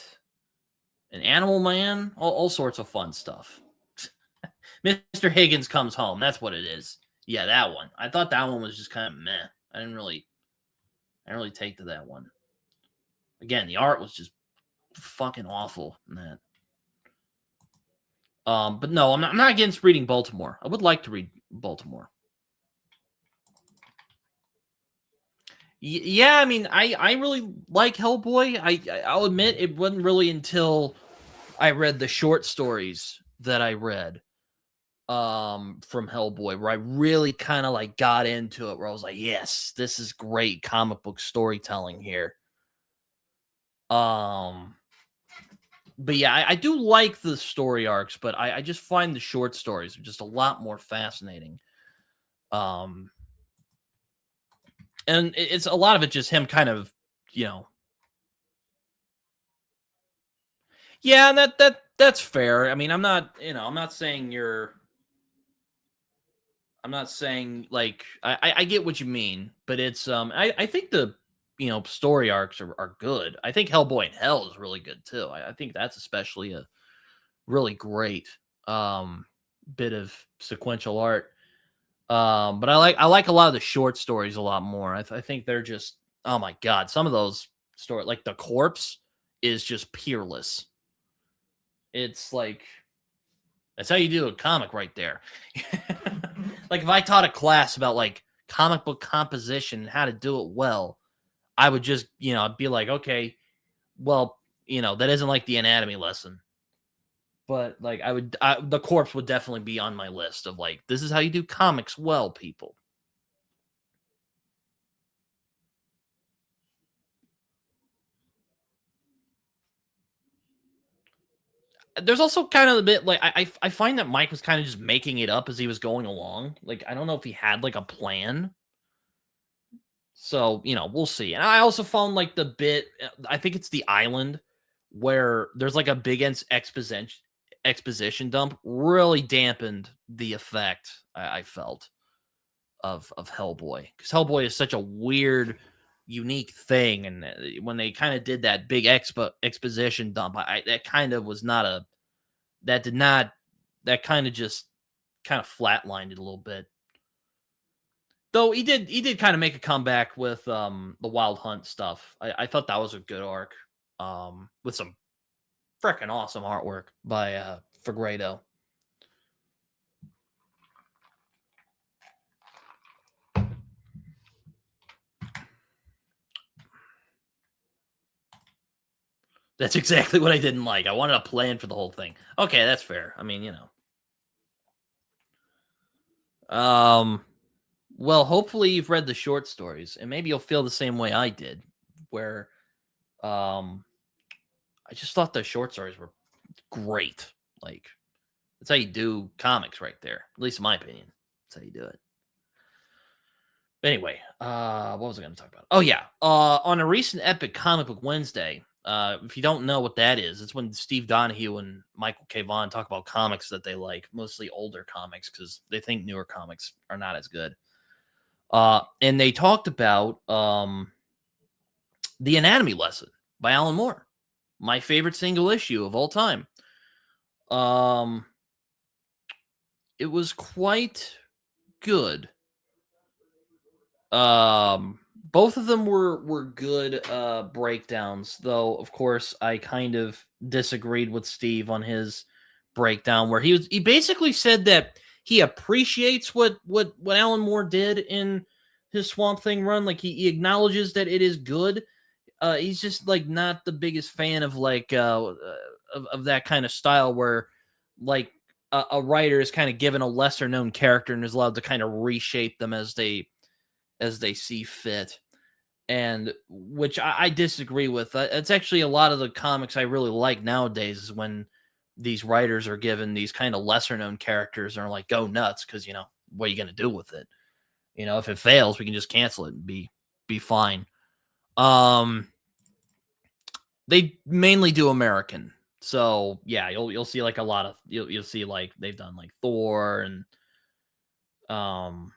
an Animal Man, all sorts of fun stuff. Mr. Higgins Comes Home. That's what it is. Yeah, that one. I thought that one was just kind of meh. I didn't really take to that one. Again, the art was just fucking awful in that. But no, I'm not against reading Baltimore. I would like to read Baltimore. Yeah, I mean, I really like Hellboy. I'll admit it wasn't really until I read the short stories that I read from Hellboy where I really kind of like got into it, where I was like, yes, this is great comic book storytelling here. Um but yeah, I do like the story arcs, but I just find the short stories are just a lot more fascinating. Um and it's a lot of it just him kind of, you know, yeah, that's fair. I mean, I'm not saying I'm not saying like I get what you mean, but it's I think the story arcs are good. I think Hellboy in Hell is really good too. I think that's especially a really great um bit of sequential art. But I like a lot of the short stories a lot more. I think they're just, oh my god, some of those stories like the corpse is just peerless. It's like that's how you do a comic right there. Like if I taught a class about like comic book composition and how to do it well, I would just, I'd be like, okay, well, that isn't like the anatomy lesson. But like the corpse would definitely be on my list of like, this is how you do comics well, people. There's also kind of a bit like I find that Mike was kind of just making it up as he was going along. Like I don't know if he had like a plan. So, we'll see. And I also found like the bit, I think it's the island where there's like a big exposition dump really dampened the effect I felt of Hellboy, because Hellboy is such a weird, unique thing, and when they kind of did that big exposition dump, that kind of was not a that did not that kind of just kind of flatlined it a little bit. Though he did kind of make a comeback with the Wild Hunt stuff. I thought that was a good arc, with some freaking awesome artwork by Fagredo. That's exactly what I didn't like. I wanted a plan for the whole thing. Okay, that's fair. I mean, Um, well, hopefully you've read the short stories, and maybe you'll feel the same way I did, where um, I just thought the short stories were great. Like that's how you do comics, right there. At least in my opinion, that's how you do it. Anyway, what was I going to talk about? Oh yeah, on a recent Epic Comic Book Wednesday. If you don't know what that is, it's when Steve Donahue and Michael K. Vaughan talk about comics that they like, mostly older comics, because they think newer comics are not as good. And they talked about the Anatomy Lesson by Alan Moore, my favorite single issue of all time. Um, it was quite good. Both of them were good breakdowns, though of course I kind of disagreed with Steve on his breakdown, where he basically said that he appreciates what Alan Moore did in his Swamp Thing run. Like he acknowledges that it is good. He's just like not the biggest fan of like of that kind of style where like a writer is kind of given a lesser known character and is allowed to kind of reshape them as they see fit, and which I disagree with. It's actually a lot of the comics I really like nowadays is when these writers are given these kind of lesser known characters and are like, go nuts, because what are you gonna do with it? If it fails, we can just cancel it and be fine. Um, they mainly do American, so yeah, you'll see like a lot of you'll see like they've done like Thor and um.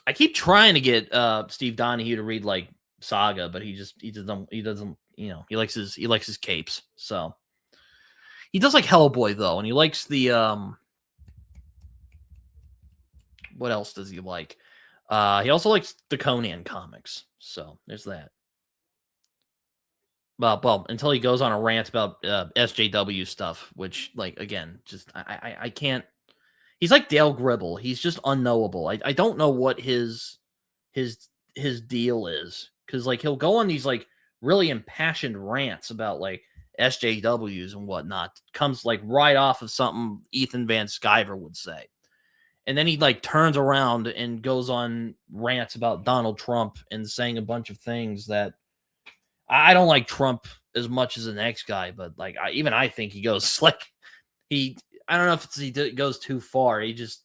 I keep trying to get Steve Donahue to read like Saga, but he doesn't he likes his capes. So he does like Hellboy though, and he likes the what else does he like? He also likes the Conan comics. So there's that. Well, until he goes on a rant about SJW stuff, which like again, just I can't. He's like Dale Gribble. He's just unknowable. I don't know what his his deal is, because like he'll go on these like really impassioned rants about like SJWs and whatnot. Comes like right off of something Ethan Van Sciver would say. And then he like turns around and goes on rants about Donald Trump and saying a bunch of things that I don't like Trump as much as the next guy, but like I think he goes like he I don't know if he goes too far. He just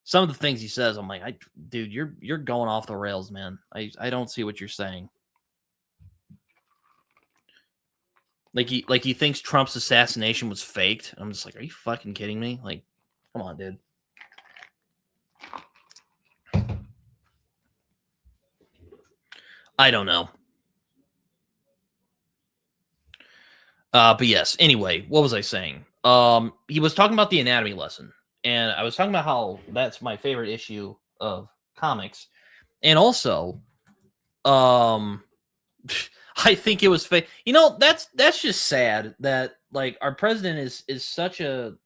some of the things he says, I'm like, dude, you're going off the rails, man. I don't see what you're saying. Like he thinks Trump's assassination was faked. I'm just like, are you fucking kidding me? Like, come on, dude. I don't know. But yes. Anyway, what was I saying? He was talking about the anatomy lesson, and I was talking about how that's my favorite issue of comics, and also, um, I think it was fake. That's just sad that like our president is such a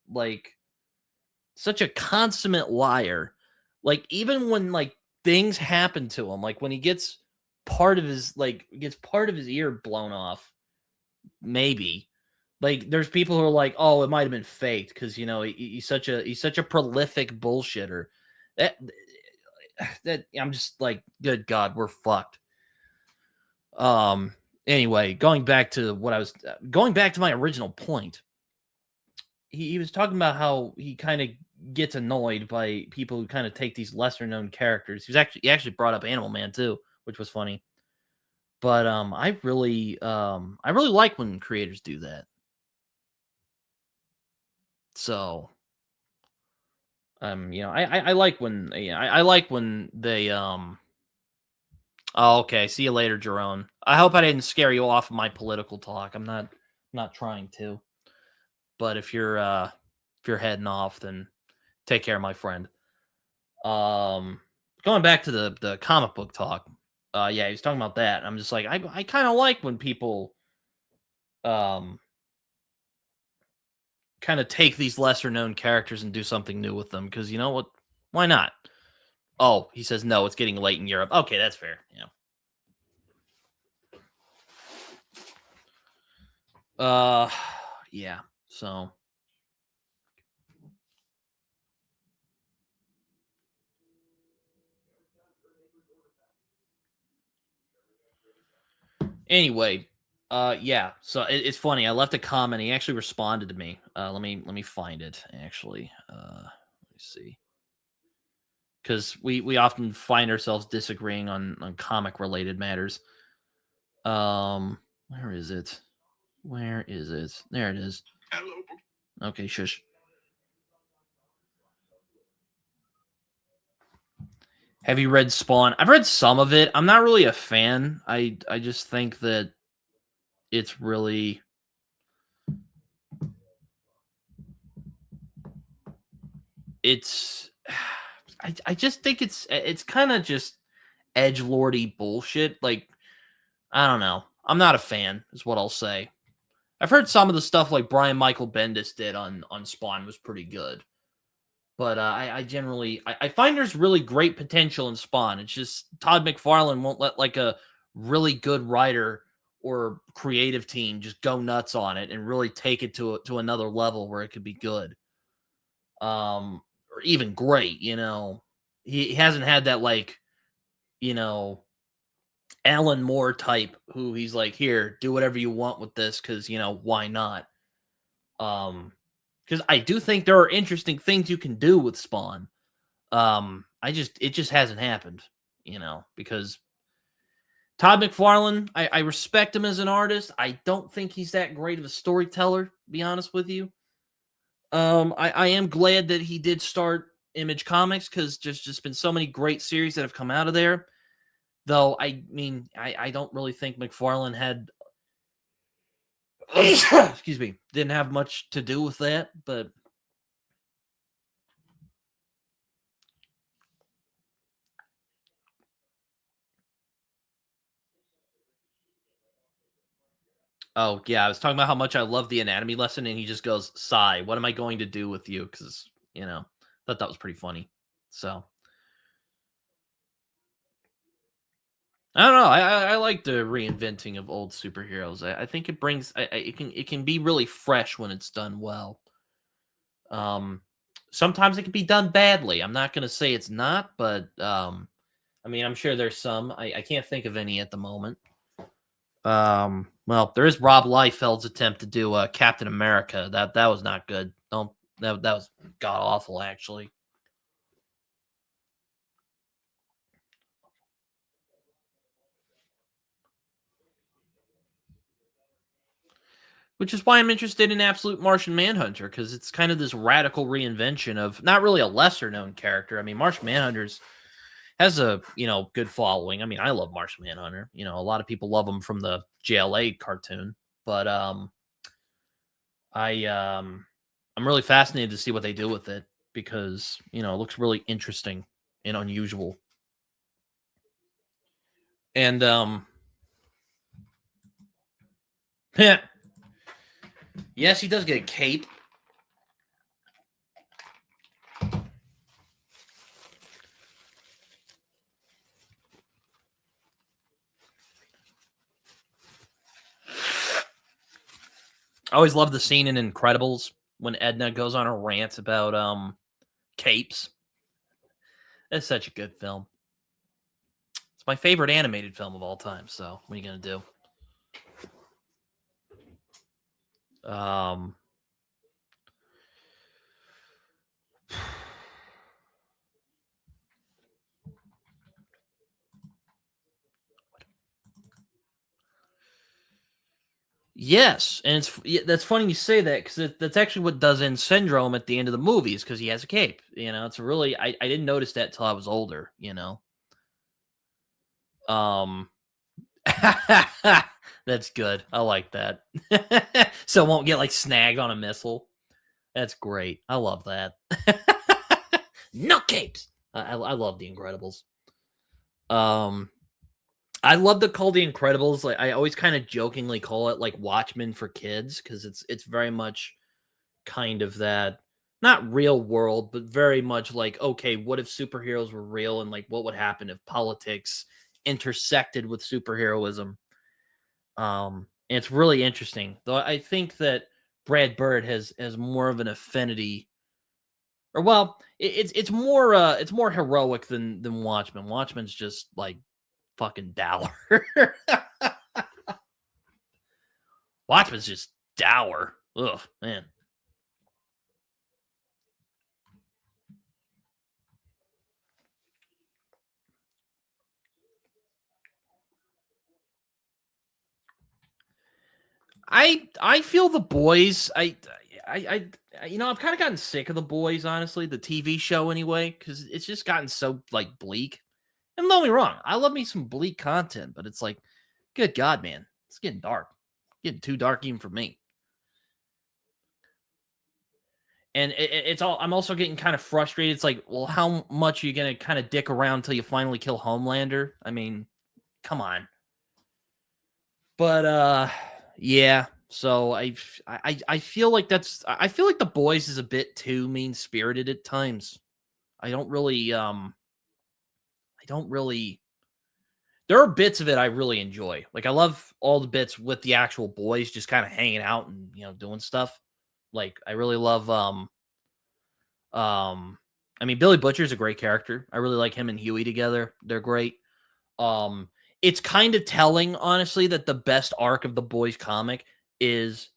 consummate liar. Like even when like things happen to him, like when he gets part of his ear blown off, maybe. Like there's people who are like, "Oh, it might have been faked because he's such a prolific bullshitter." That that I'm just like, good God, we're fucked. Um. Anyway, going back to my original point. He was talking about how he kind of gets annoyed by people who kind of take these lesser known characters. He actually brought up Animal Man too, which was funny. But I really like when creators do that. So I like when I like when they oh, okay. See you later, Jerome. I hope I didn't scare you off of my political talk. I'm not trying to. But if you're heading off, then take care, my friend. Um, Going back to the comic book talk. Yeah, he was talking about that. I'm just like, I kind of like when people um kind of take these lesser known characters and do something new with them, because you know what? Why not? Oh, he says no. It's getting late in Europe. Okay, that's fair. Yeah. Uh, yeah. So anyway, yeah. So it's funny. I left a comment. He actually responded to me. Let me find it. Actually, let me see. Because we often find ourselves disagreeing on comic related matters. Where is it? Where is it? There it is. Okay, shush. Have you read Spawn? I've read some of it. I'm not really a fan. I just think that it's really it's I just think it's kind of just edge lordy bullshit. Like I don't know. I'm not a fan, is what I'll say. I've heard some of the stuff like Brian Michael Bendis did on Spawn was pretty good. But I generally I find there's really great potential in Spawn. It's just Todd McFarlane won't let like a really good writer or creative team just go nuts on it and really take it to another level where it could be good. Or even great, He hasn't had that like, you know, Alan Moore type who he's like, here, do whatever you want with this, because why not? because I do think there are interesting things you can do with Spawn. It just hasn't happened, because Todd McFarlane, I respect him as an artist. I don't think he's that great of a storyteller, to be honest with you. I am glad that he did start Image Comics because there's just been so many great series that have come out of there. Though, I mean, I don't really think McFarlane had, excuse me, didn't have much to do with that. But oh yeah, I was talking about how much I love the anatomy lesson, and he just goes, "Sigh, what am I going to do with you?" Because thought that was pretty funny. So I don't know. I like the reinventing of old superheroes. I think it brings it can be really fresh when it's done well. Um, Sometimes it can be done badly. I'm not gonna say it's not, but I mean, I'm sure there's some. I can't think of any at the moment. Well, there is Rob Liefeld's attempt to do Captain America. That was not good. Don't that was god awful actually. Which is why I'm interested in Absolute Martian Manhunter because it's kind of this radical reinvention of not really a lesser known character. I mean, Martian Manhunter's has a good following. I mean, I love Martian Manhunter. A lot of people love him from the JLA cartoon, but I'm really fascinated to see what they do with it because it looks really interesting and unusual. And yes, he does get a cape. I always love the scene in Incredibles when Edna goes on a rant about capes. It's such a good film. It's my favorite animated film of all time. So what are you gonna do? Um, yes, and that's funny you say that because that's actually what does end Syndrome at the end of the movies because he has a cape. It's really I didn't notice that till I was older. Um, that's good. I like that. So it won't get like snagged on a missile. That's great. I love that. No capes. I love the Incredibles. Um, I love to call the Incredibles like I always kind of jokingly call it like Watchmen for kids because it's very much kind of that not real world, but very much like okay, what if superheroes were real and like what would happen if politics intersected with superheroism? And it's really interesting. Though I think that Brad Bird has more of an affinity or well, it's more heroic than Watchmen. Watchmen's just like fucking dour. Watchmen's just dour. Ugh, man. I feel the boys. I've kind of gotten sick of the boys, honestly, the TV show anyway, because it's just gotten so like bleak. And don't get me wrong, I love me some bleak content, but it's like, good God, man, it's getting dark, getting too dark even for me. And it's all. I'm also getting kind of frustrated. It's like, well, how much are you gonna kind of dick around until you finally kill Homelander? I mean, come on. But yeah. So I feel like I feel like the boys is a bit too mean spirited at times. I don't really I don't really there are bits of it I really enjoy. Like I love all the bits with the actual boys just kind of hanging out and doing stuff. Like I really love I mean Billy Butcher's a great character. I really like him and Huey together. They're great. Um, it's kind of telling, honestly, that the best arc of the boys comic is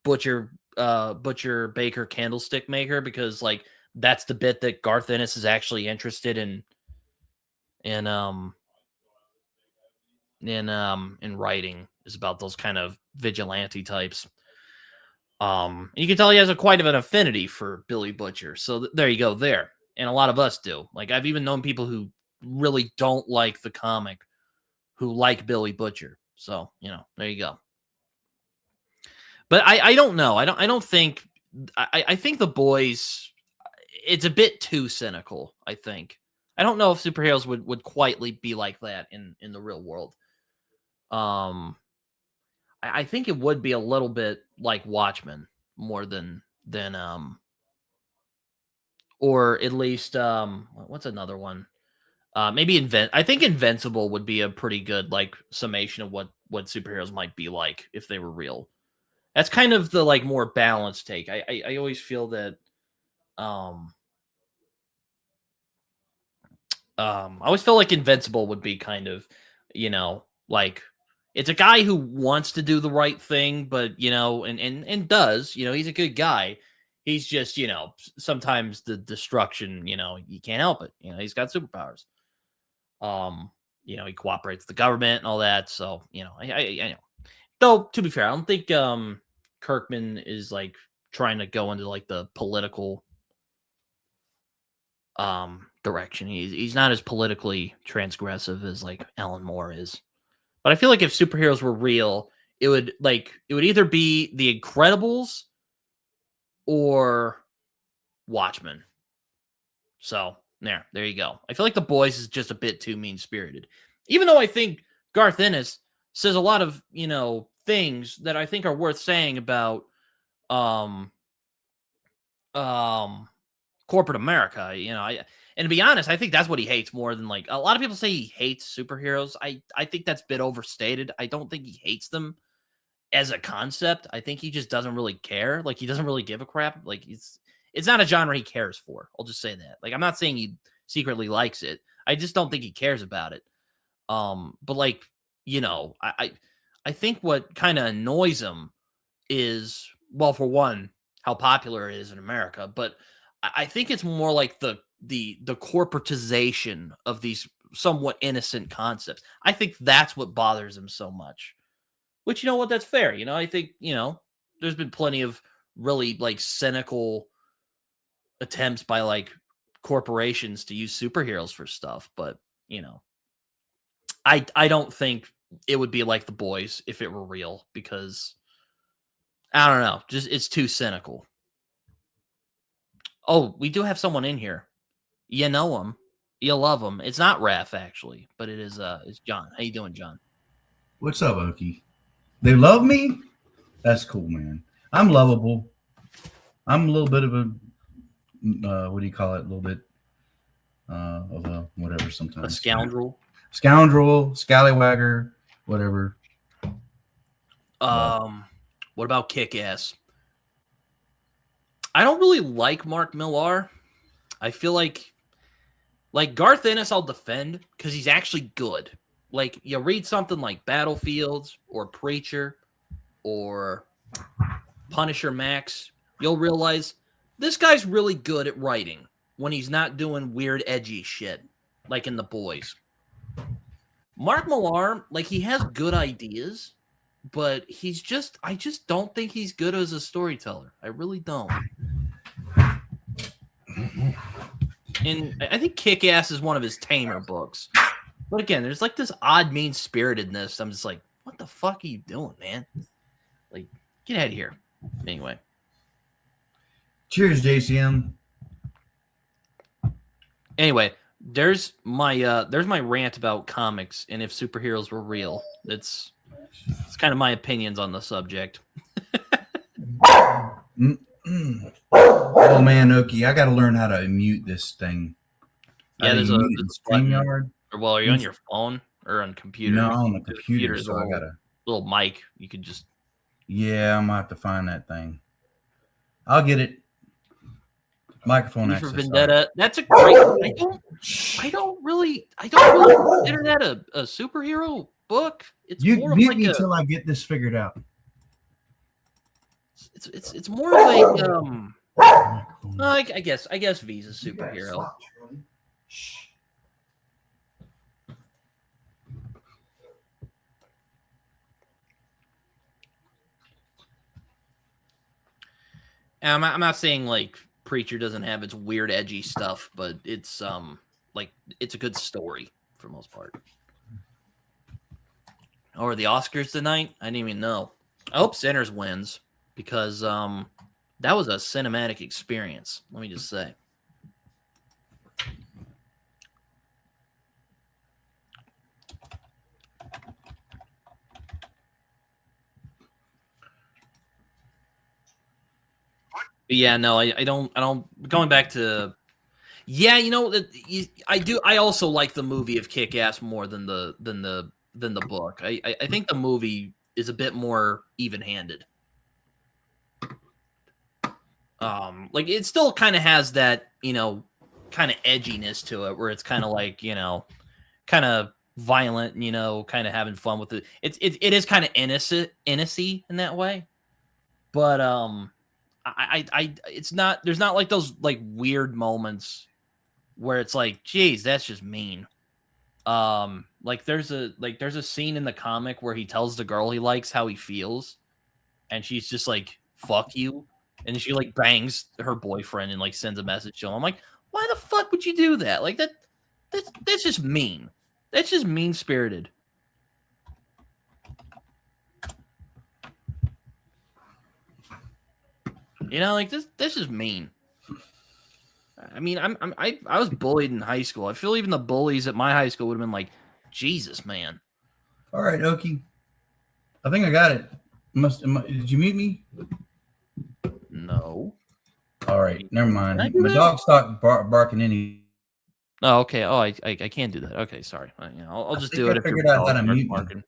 Butcher Butcher Baker Candlestick Maker, because like that's the bit that Garth Ennis is actually interested in in writing, is about those kind of vigilante types. You can tell he has quite of an affinity for Billy Butcher. So there you go there. And a lot of us do. Like, I've even known people who really don't like the comic who like Billy Butcher. So, there you go. But I don't know. I don't think I think the boys, it's a bit too cynical, I think. I don't know if superheroes would quietly be like that in the real world. I think it would be a little bit like Watchmen more than or at least what's another one? Maybe I think Invincible would be a pretty good like summation of what superheroes might be like if they were real. That's kind of the like more balanced take. I always feel that I always feel like Invincible would be kind of, like, it's a guy who wants to do the right thing, but and does, he's a good guy. He's just, sometimes the destruction, you can't help it. He's got superpowers. He cooperates with the government and all that. So, I know. Though, to be fair, I don't think Kirkman is like trying to go into like the political direction. He's not as politically transgressive as like Alan Moore is. But I feel like if superheroes were real, it would either be The Incredibles or Watchmen. So there you go. I feel like The Boys is just a bit too mean-spirited. Even though I think Garth Ennis says a lot of, things that I think are worth saying about corporate America, and to be honest, I think that's what he hates more than like a lot of people say he hates superheroes. I think that's a bit overstated. I don't think he hates them as a concept. I think he just doesn't really care. Like, he doesn't really give a crap. Like, it's not a genre he cares for. I'll just say that. Like, I'm not saying he secretly likes it. I just don't think he cares about it. But like, I think what kind of annoys him is, well, for one, how popular it is in America, but I think it's more like the corporatization of these somewhat innocent concepts. I think that's what bothers him so much. Which, that's fair. I think, there's been plenty of really like cynical attempts by like corporations to use superheroes for stuff, but I don't think it would be like The Boys if it were real, because I don't know, just it's too cynical. Oh, we do have someone in here. You know him. You love him. It's not Raph, actually, but it is it's John. How you doing, John? What's up, Okie? They love me? That's cool, man. I'm lovable. I'm a little bit of a, what do you call it? A little bit of a whatever sometimes. A scoundrel? Scoundrel, scallywagger, whatever. What about Kick-Ass? I don't really like Mark Millar. I feel like Garth Ennis I'll defend because he's actually good. Like, you read something like Battlefields or Preacher or Punisher Max, you'll realize this guy's really good at writing when he's not doing weird, edgy shit like in The Boys. Mark Millar, like, he has good ideas, but I just don't think he's good as a storyteller. I really don't. And I think Kick-Ass is one of his tamer books. But again, there's like this odd mean-spiritedness. I'm just like, what the fuck are you doing, man? Like, get out of here. Anyway. Cheers, JCM. Anyway, there's my rant about comics and if superheroes were real. It's kind of my opinions on the subject. Oh man, Okie, I got to learn how to mute this thing. Yeah, there's a StreamYard. Or, well, are you on your phone or on computer? No, on the computer. So I got a little mic. You could just. Yeah, I'm gonna have to find that thing. I'll get it. Microphone access. For Vendetta. That's a great. I don't really consider that a superhero book. It's you more mute like me until I get this figured out. It's more of a I guess V's a superhero. And I'm not saying like Preacher doesn't have its weird edgy stuff, but it's like it's a good story for the most part. Or the Oscars tonight? I didn't even know. I hope Sinners wins because that was a cinematic experience. Let me just say. But yeah, no, I don't. Going back to, yeah, you know that I do. I also like the movie of Kick-Ass more than the book. I think the movie is a bit more even-handed. Like it still kind of has that, kind of edginess to it, where it's kind of like, kind of violent, kind of having fun with it. It is kind of innocent, in that way, but it's not. There's not like those like weird moments where it's like, geez, that's just mean. Like there's a scene in the comic where he tells the girl he likes how he feels, and she's just like, "Fuck you," and she like bangs her boyfriend and like sends a message to him. I'm like, why the fuck would you do that? Like that's just mean. That's just mean spirited. Like this is mean. I mean, I was bullied in high school. I feel even the bullies at my high school would have been like, Jesus, man. All right, Okie. I think I got it. Did you mute me? No. All right, never mind. My dog stopped barking any. Oh, okay. Oh, I can't do that. Okay, sorry. I'll just do it if figured out how to mute barking.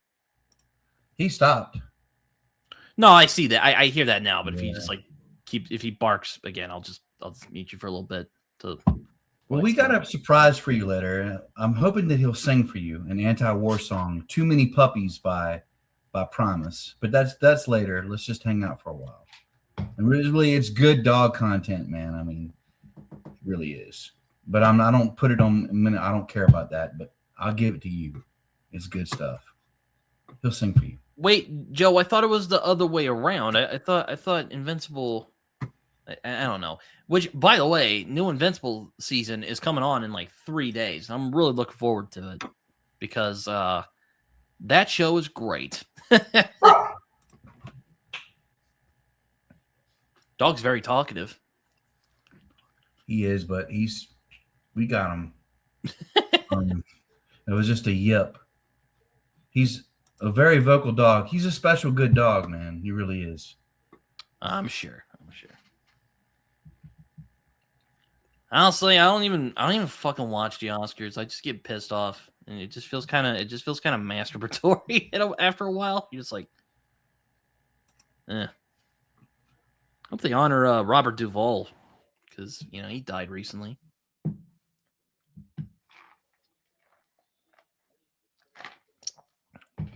He stopped. No, I see that. I hear that now. But if you just like if he barks again, I'll just mute you for a little bit. Well, we got a surprise for you later. I'm hoping that he'll sing for you an anti-war song, "Too Many Puppies" by Primus. But that's later. Let's just hang out for a while. And really, it's good dog content, man. I mean, it really is. But I don't put it on a minute. I don't care about that. But I'll give it to you. It's good stuff. He'll sing for you. Wait, Joe. I thought it was the other way around. I thought Invincible. I don't know. Which, by the way, new Invincible season is coming on in like 3 days. I'm really looking forward to it because that show is great. Dog's very talkative. He is, but we got him. It was just a yip. He's a very vocal dog. He's a special good dog, man. He really is. I'm sure. Honestly, I don't even fucking watch the Oscars. I just get pissed off, and it just feels kind of masturbatory after a while. You're just like, Hope they honor Robert Duvall because he died recently.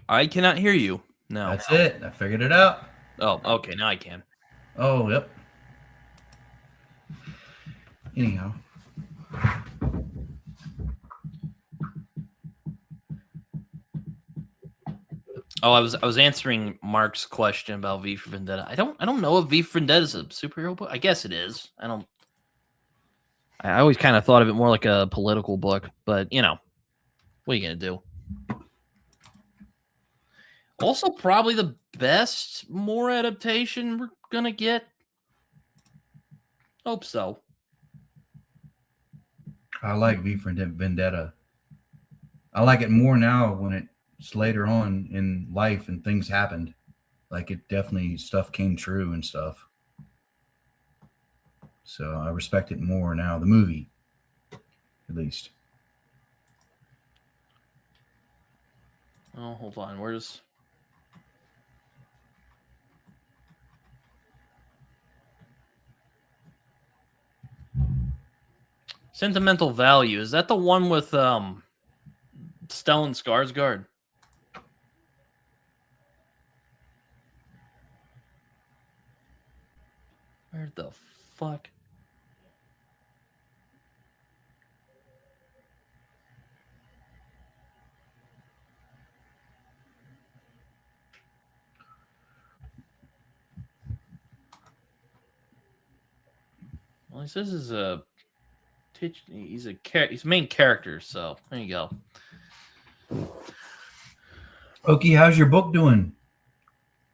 I cannot hear you. No, that's it. I figured it out. Oh, okay. Now I can. Oh, yep. Anyhow. Oh, I was answering Mark's question about V for Vendetta. I don't know if V for Vendetta is a superhero book. I guess it is. I always kind of thought of it more like a political book, but what are you gonna do? Also, probably the best more adaptation we're gonna get. Hope so. I like V for Vendetta. I like it more now when it's later on in life and things happened. Like it definitely stuff came true and stuff. So I respect it more now. The movie, at least. Oh, hold on. Where's... Sentimental Value. Is that the one with Stellan Skarsgård? Where the fuck? Well, he says he's a he's main character, so there you go. Okie, how's your book doing?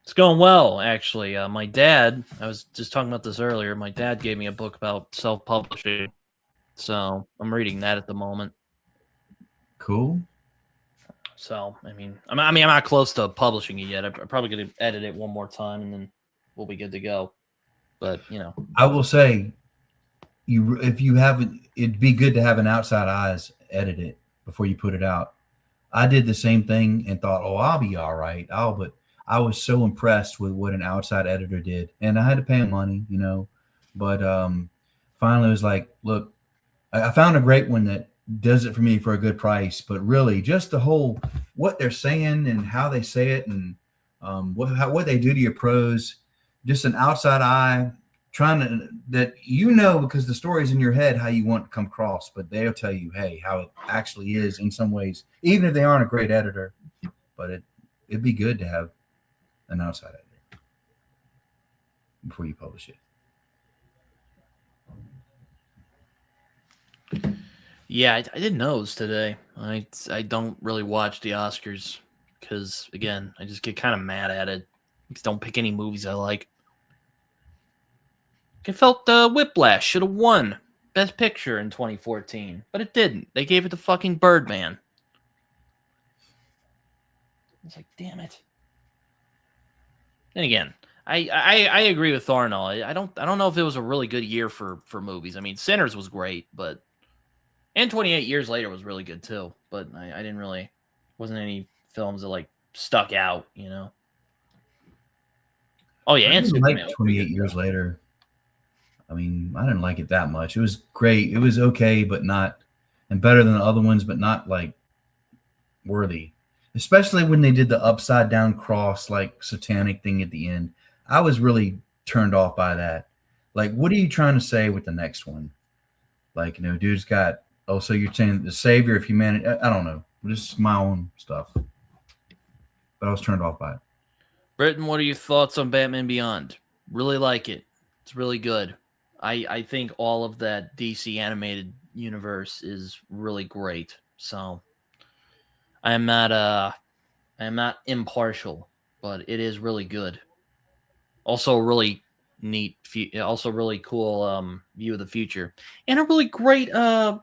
It's going well, actually. My dad, I was just talking about this earlier. My dad gave me a book about self-publishing, so I'm reading that at the moment. Cool. So, I'm not close to publishing it yet. I'm probably going to edit it one more time, and then we'll be good to go. But I will say, if you haven't, it'd be good to have an outside eyes edit it before you put it out. I did the same thing and thought, oh, I'll be all right. But I was so impressed with what an outside editor did, and I had to pay him money, But finally, it was like, look, I found a great one that does it for me for a good price. But really, just the whole what they're saying and how they say it, and what they do to your prose, just an outside eye trying to that because the story's in your head how you want to come across, but they'll tell you, hey, how it actually is in some ways, even if they aren't a great editor. But it'd be good to have an outside editor before you publish it. Yeah, I didn't know it was today. I don't really watch the Oscars because, again, I just get kind of mad at it. Just don't pick any movies I like. I felt Whiplash should have won Best Picture in 2014, but it didn't. They gave it to fucking Birdman. It's like, damn it. And again, I agree with Thornall. I don't know if it was a really good year for movies. I mean, Sinners was great, but and 28 Years Later was really good too. But I didn't really wasn't any films that like stuck out, Oh yeah, I and didn't Superman. like 28 Years Later. I mean, I didn't like it that much. It was great. It was okay, but not, and better than the other ones, but not like worthy. Especially when they did the upside down cross, like satanic thing at the end. I was really turned off by that. Like, what are you trying to say with the next one? Like, dude's got, so you're saying the savior of humanity. I don't know. Just my own stuff. But I was turned off by it. Britton, what are your thoughts on Batman Beyond? Really like it. It's really good. I think all of that DC animated universe is really great. So I am not impartial, but it is really good. Also really neat, also really cool view of the future, and a really great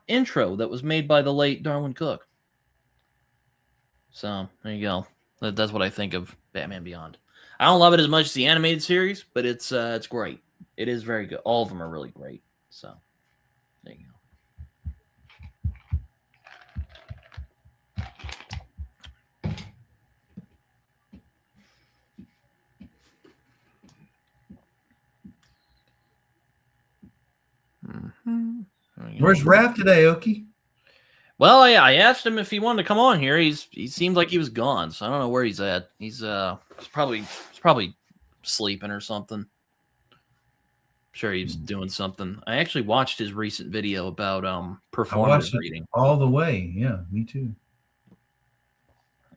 intro that was made by the late Darwin Cook. So there you go. That's what I think of Batman Beyond. I don't love it as much as the animated series, but it's great. It is very good. All of them are really great. So there you go. Mm-hmm. Where's Raph today, Okie? Well, I asked him if he wanted to come on here. He seemed like he was gone, so I don't know where he's at. He's probably sleeping or something. I'm sure he's doing something. I actually watched his recent video about performance reading all the way. Yeah, me too.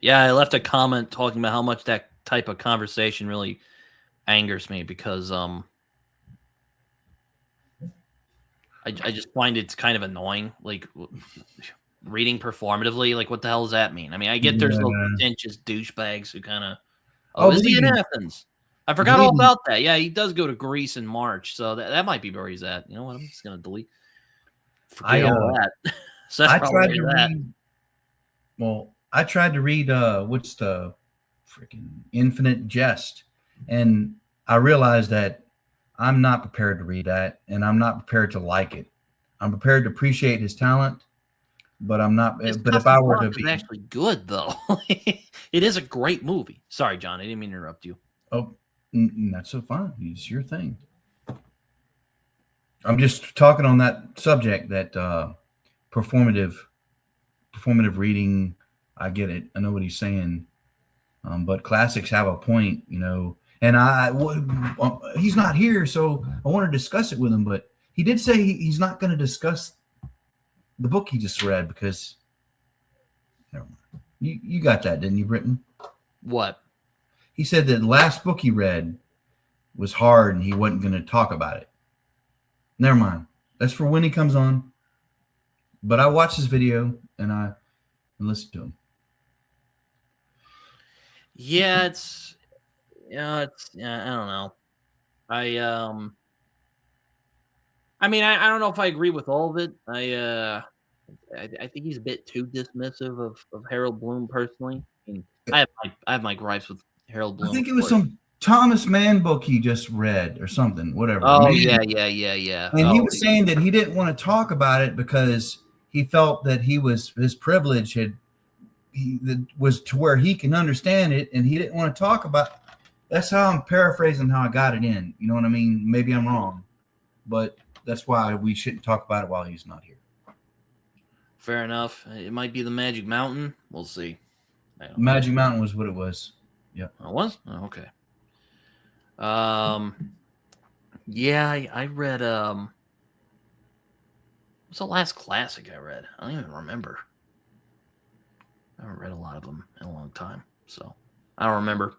Yeah, I left a comment talking about how much that type of conversation really angers me because I just find it's kind of annoying. Like reading performatively, like what the hell does that mean? I mean, I get there's those pretentious douchebags who kind of is he in Athens? I forgot all about that. Yeah, he does go to Greece in March, so that might be where he's at. You know what? I'm just gonna forget all that. So that's probably that. I tried to read what's the freaking Infinite Jest, and I realized that I'm not prepared to read that, and I'm not prepared to like it. I'm prepared to appreciate his talent, but I'm not. But if I were to be actually good, though, it is a great movie. Sorry, John, I didn't mean to interrupt you. Oh, that's so fine. It's your thing. I'm just talking on that subject, that performative reading. I get it. I know what he's saying. But classics have a point, And he's not here, so I want to discuss it with him. But he did say he's not going to discuss the book he just read because never mind. You got that, didn't you, Britton? What? He said that the last book he read was hard and he wasn't going to talk about it. Never mind. That's for when he comes on. But I watched his video and I listened to him. Yeah, I don't know. I mean, I don't know if I agree with all of it. I think he's a bit too dismissive of Harold Bloom personally. I mean, I have my gripes with Harold I Bloom, think of it was course. some Thomas Mann book he just read or something, whatever. Oh Mann. yeah. And he Oh was saying that he didn't want to talk about it because he felt that his privilege was to where he can understand it, and he didn't want to talk about. That's how I'm paraphrasing how I got it in. You know what I mean? Maybe I'm wrong, but that's why we shouldn't talk about it while he's not here. fair enough. It might be the Magic Mountain. We'll see. Magic Mountain was what it was. Yep. Oh, it was? Oh, okay. Yeah, I read what's the last classic I read? I don't even remember. I haven't read a lot of them in a long time, so I don't remember.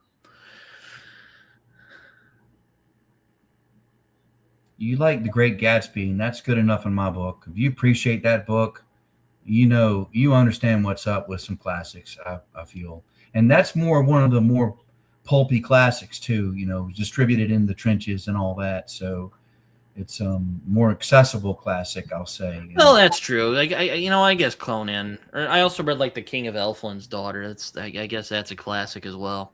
You like The Great Gatsby, and that's good enough in my book. If you appreciate that book, you understand what's up with some classics. I feel, and that's one of the more pulpy classics too. Distributed in the trenches and all that. So it's more accessible classic, I'll say. Well, that's true. Like I guess Conan. Or I also read like The King of Elfland's Daughter. I guess that's a classic as well.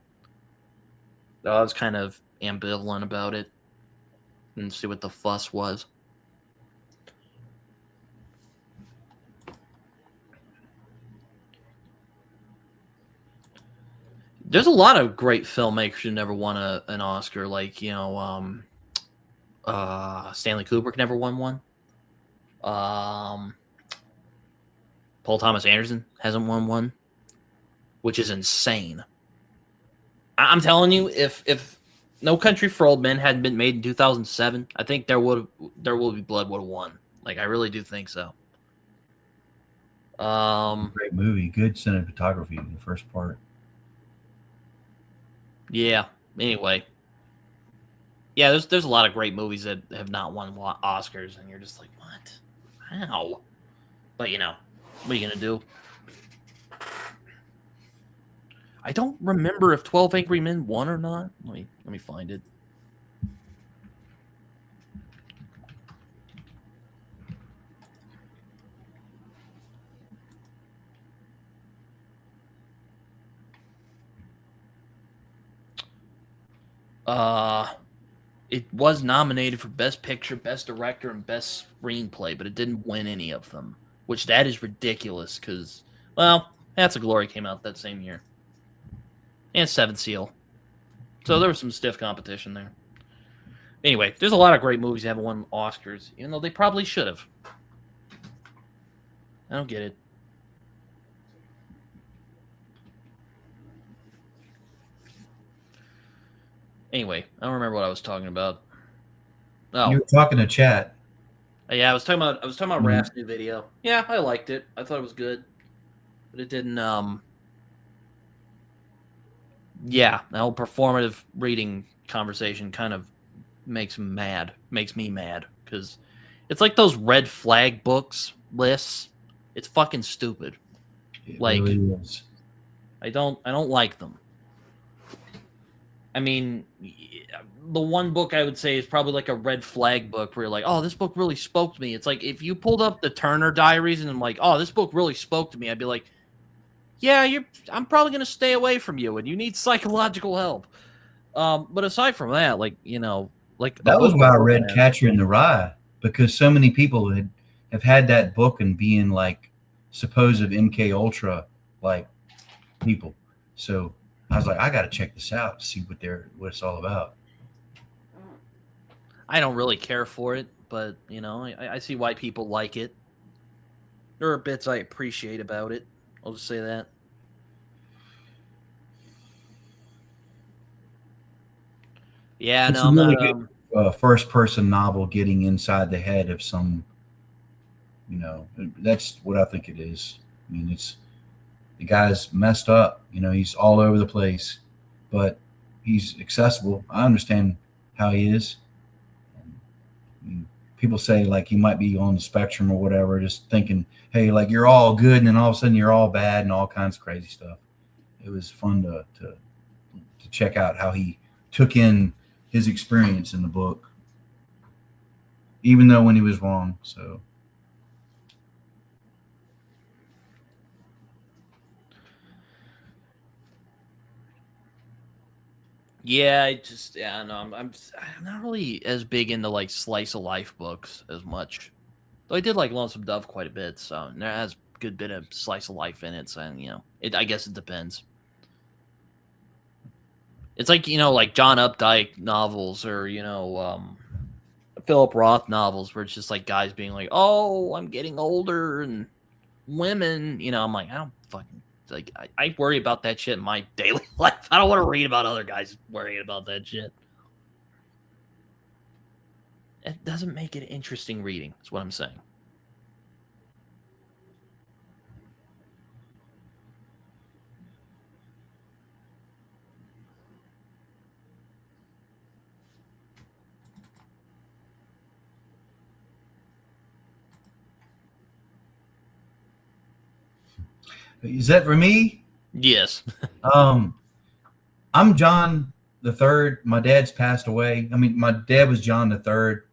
I was kind of ambivalent about it and see what the fuss was. There's a lot of great filmmakers who never won an Oscar, like Stanley Kubrick never won one. Paul Thomas Anderson hasn't won one, which is insane. I'm telling you, if No Country for Old Men hadn't been made in 2007, I think There Will Be Blood would have won. Like, I really do think so. Great movie, good cinematography in the first part. Yeah. Anyway, yeah, there's a lot of great movies that have not won Oscars, and you're just like, what? How? But what are you gonna do? I don't remember if 12 Angry Men won or not. Let me find it. It was nominated for Best Picture, Best Director, and Best Screenplay, but it didn't win any of them, which that is ridiculous because, well, Paths of Glory came out that same year. And Seventh Seal. So there was some stiff competition there. Anyway, there's a lot of great movies that haven't won Oscars, even though they probably should have. I don't get it. Anyway, I don't remember what I was talking about. Oh, You were talking to chat. Yeah, I was talking about Raph's new video. Yeah, I liked it. I thought it was good, but it didn't. Yeah, the whole performative reading conversation kind of makes me mad because it's like those red flag books lists. It's fucking stupid. It Like, really is. I don't like them. I mean, the one book I would say is probably like a red flag book where you're like, oh, this book really spoke to me. It's like if you pulled up the Turner Diaries and I'm like, oh, this book really spoke to me, I'd be like, yeah, I'm probably gonna stay away from you and you need psychological help. But aside from that, like That was why I read Catcher in the Rye, because so many people have had that book and being like supposed MK Ultra like people. So I was like, I got to check this out to see what it's all about. I don't really care for it, but I see why people like it. There are bits I appreciate about it. I'll just say that. Yeah, It's no, a I'm really not. good first-person novel getting inside the head of some. That's what I think it is. I mean, it's the guy's messed up. He's all over the place, but he's accessible. I understand how he is. I mean, people say like he might be on the spectrum or whatever, just thinking, hey, like you're all good, and then all of a sudden you're all bad and all kinds of crazy stuff. It was fun to check out how he took in his experience in the book, even though when he was wrong. So. Yeah, no, I'm not really as big into like slice of life books as much. Though I did like Lonesome Dove quite a bit, so there has a good bit of slice of life in it. So I guess it depends. It's like like John Updike novels or Philip Roth novels where it's just like guys being like, "Oh, I'm getting older and women." I'm like, I don't fucking like. I worry about that shit in my daily life. I don't want to read about other guys worrying about that shit. It doesn't make it interesting reading. That's what I'm saying. Is that for me? Yes. I'm John the Third. My dad's passed away. I mean, my dad was John the Third,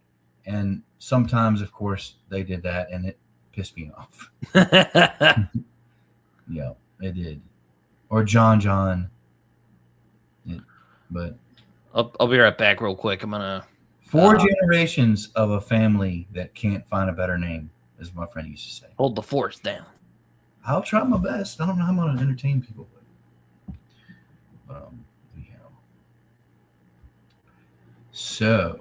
and sometimes, of course, they did that, and it pissed me off. Yeah, it did. Or John. But I'll be right back real quick. I'm gonna four generations of a family that can't find a better name, as my friend used to say. Hold the force down. I'll try my best. I don't know how I'm going to entertain people. So,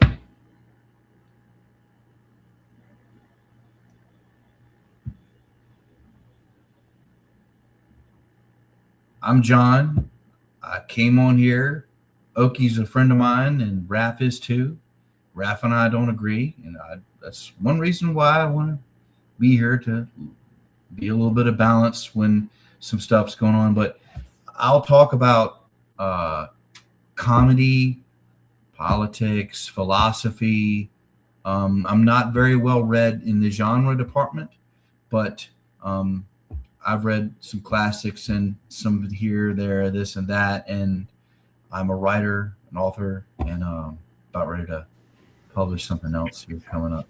I'm John. I came on here. Oki's a friend of mine, and Raph is too. Raph and I don't agree, and that's one reason why I want to be here, to be a little bit of balance when some stuff's going on. But I'll talk about comedy, politics, philosophy. I'm not very well read in the genre department, but I've read some classics and some here, there, this, and that. And I'm a writer, an author, and about ready to publish something else here coming up.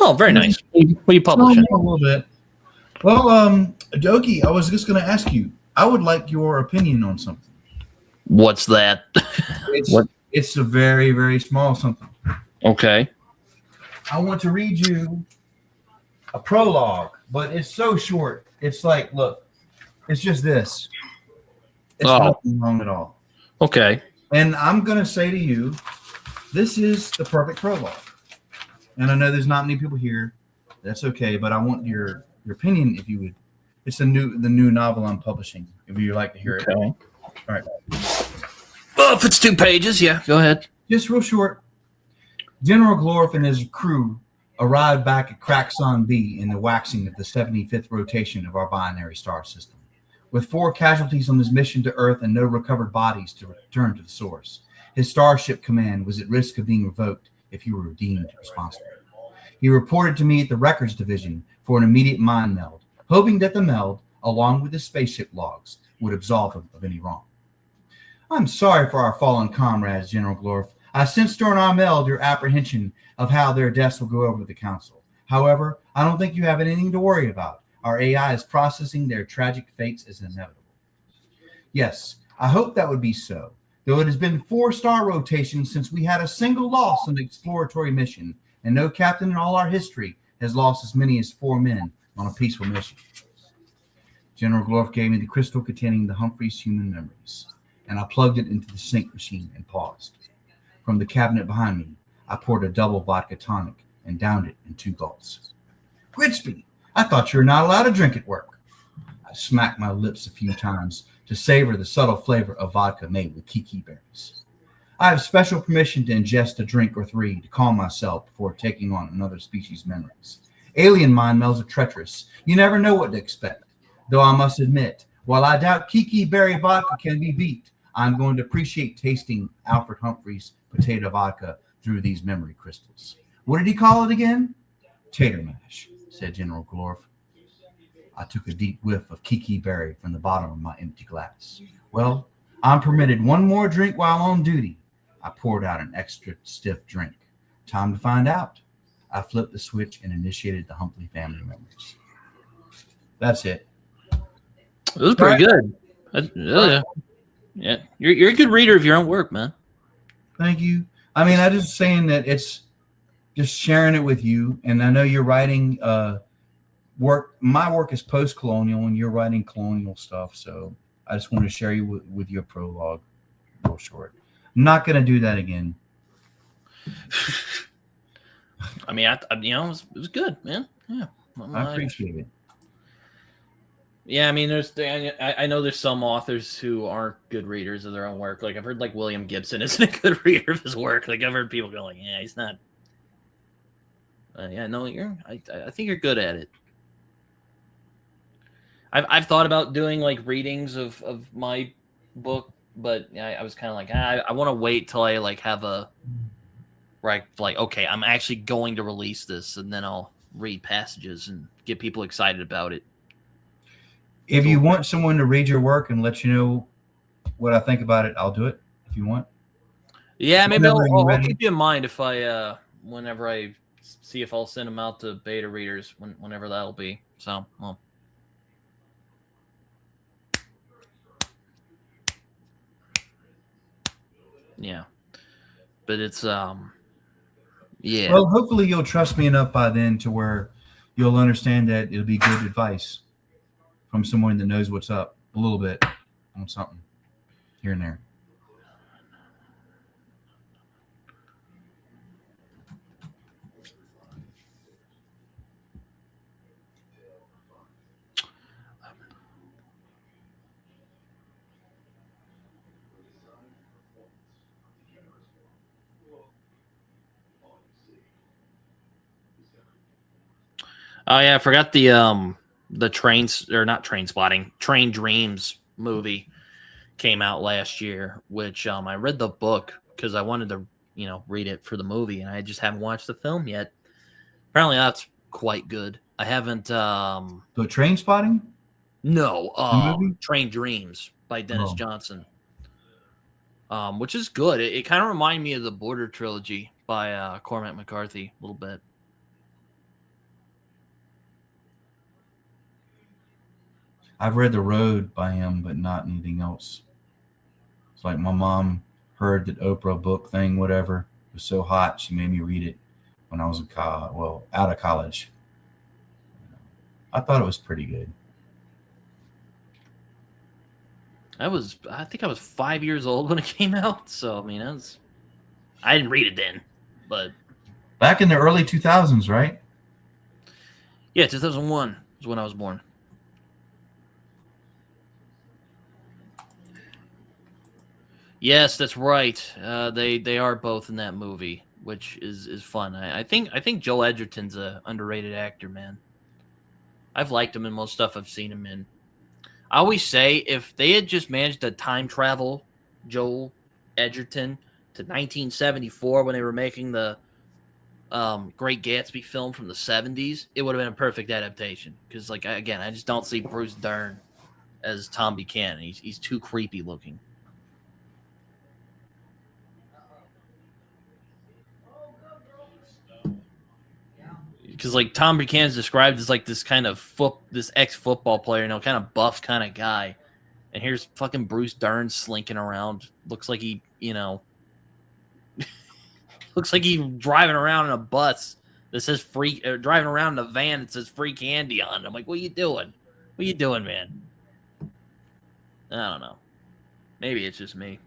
Oh, very nice. What are you publishing? A little bit. Well, Doki, I was just going to ask you. I would like your opinion on something. What's that? It's a very, very small something. Okay. I want to read you a prologue, but it's so short. It's like, look, it's just this. It's nothing wrong at all. Okay. And I'm going to say to you, this is the perfect prologue. And I know there's not many people here. That's okay, but I want your opinion, if you would. It's the new novel I'm publishing, if you'd like to hear it. Okay. All right. Well, if it's 2 pages, yeah, go ahead. Just real short. General Glorf and his crew arrived back at Craxon B in the waxing of the 75th rotation of our binary star system. With 4 casualties on his mission to Earth and no recovered bodies to return to the source, his starship command was at risk of being revoked if he were deemed responsible. He reported to me at the Records Division for an immediate mind meld, hoping that the meld, along with his spaceship logs, would absolve him of any wrong. I'm sorry for our fallen comrades, General Glorf. I sensed during our meld your apprehension of how their deaths will go over to the Council. However, I don't think you have anything to worry about. Our AI is processing their tragic fates as inevitable. Yes, I hope that would be so, though it has been 4-star rotations since we had a single loss on the exploratory mission, and no captain in all our history has lost as many as 4 men on a peaceful mission. General Glorf gave me the crystal containing the Humphreys human memories, and I plugged it into the sync machine and paused. From the cabinet behind me, I poured a double vodka tonic and downed it in 2 gulps. Grigsby, I thought you were not allowed to drink at work. I smacked my lips a few times to savor the subtle flavor of vodka made with kiki berries. I have special permission to ingest a drink or three to calm myself before taking on another species' memories. Alien mind melds are treacherous. You never know what to expect. Though I must admit, while I doubt Kiki Berry vodka can be beat, I'm going to appreciate tasting Alfred Humphrey's potato vodka through these memory crystals. What did he call it again? Tater mash, said General Glorf. I took a deep whiff of Kiki Berry from the bottom of my empty glass. Well, I'm permitted one more drink while on duty. I poured out an extra stiff drink. Time to find out. I flipped the switch and initiated the Humphrey family memories. That's it. It was pretty good. Yeah, you're a good reader of your own work, man. Thank you. I mean, I'm just saying that it's just sharing it with you, and I know you're writing work. My work is post-colonial, and you're writing colonial stuff. So I just want to share you with your prologue, real short. I'm not going to do that again. I mean, it was good, man. Yeah, I appreciate it. Yeah, I mean, I know there's some authors who aren't good readers of their own work. Like I've heard, like William Gibson isn't a good reader of his work. Like I've heard people go, like, yeah, he's not. Yeah, no, I think you're good at it. I've thought about doing like readings of my book, but I was kind of like, I want to wait till I like have a right, like, okay, I'm actually going to release this, and then I'll read passages and get people excited about it. If you want someone to read your work and let you know what I think about it, I'll do it if you want. Yeah, maybe I'll keep you in mind if whenever I see if I'll send them out to beta readers whenever that'll be. So, well. Yeah. But it's, yeah. Well, hopefully you'll trust me enough by then to where you'll understand that it'll be good advice from someone that knows what's up a little bit on something here and there. Oh yeah, I forgot the trains, or not Train Spotting, Train Dreams movie came out last year, which I read the book because I wanted to, read it for the movie, and I just haven't watched the film yet. Apparently that's quite good. I haven't So Train Spotting? No, Train Dreams by Dennis Johnson. Which is good. It kind of reminded me of the Border trilogy by Cormac McCarthy a little bit. I've read The Road by him, but not anything else. It's like my mom heard that Oprah book thing, whatever, was so hot, she made me read it when I was out of college. I thought it was pretty good. I think I was 5 years old when it came out, so I mean, I didn't read it then, but back in the early 2000s, right? Yeah, 2001 is when I was born. Yes, that's right. They are both in that movie, which is fun. I think Joel Edgerton's a underrated actor, man. I've liked him in most stuff I've seen him in. I always say if they had just managed to time travel Joel Edgerton to 1974 when they were making the Great Gatsby film from the 70s, it would have been a perfect adaptation. Because, like, again, I just don't see Bruce Dern as Tom Buchanan. He's too creepy looking. Because, like, Tom Buchanan's described as, like, this kind of this ex-football player, kind of buff kind of guy. And here's fucking Bruce Dern slinking around. Looks like he, looks like he's driving around in a bus that says free, driving around in a van that says free candy on it. I'm like, what are you doing? What are you doing, man? I don't know. Maybe it's just me.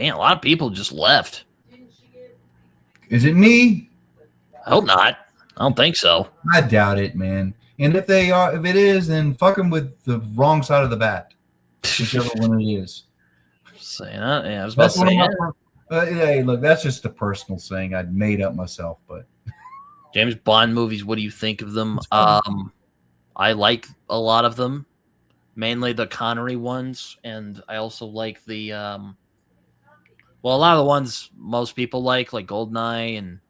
Man, a lot of people just left. Is it me? I hope not. I don't think so. I doubt it, man. And if it is, then fuck them with the wrong side of the bat, whichever one it is. Saying that, yeah, I was about That's to one say. of my. Hey, look, that's just a personal thing I'd made up myself, but James Bond movies. What do you think of them? I like a lot of them, mainly the Connery ones, and I also like the well, a lot of the ones most people like Goldeneye and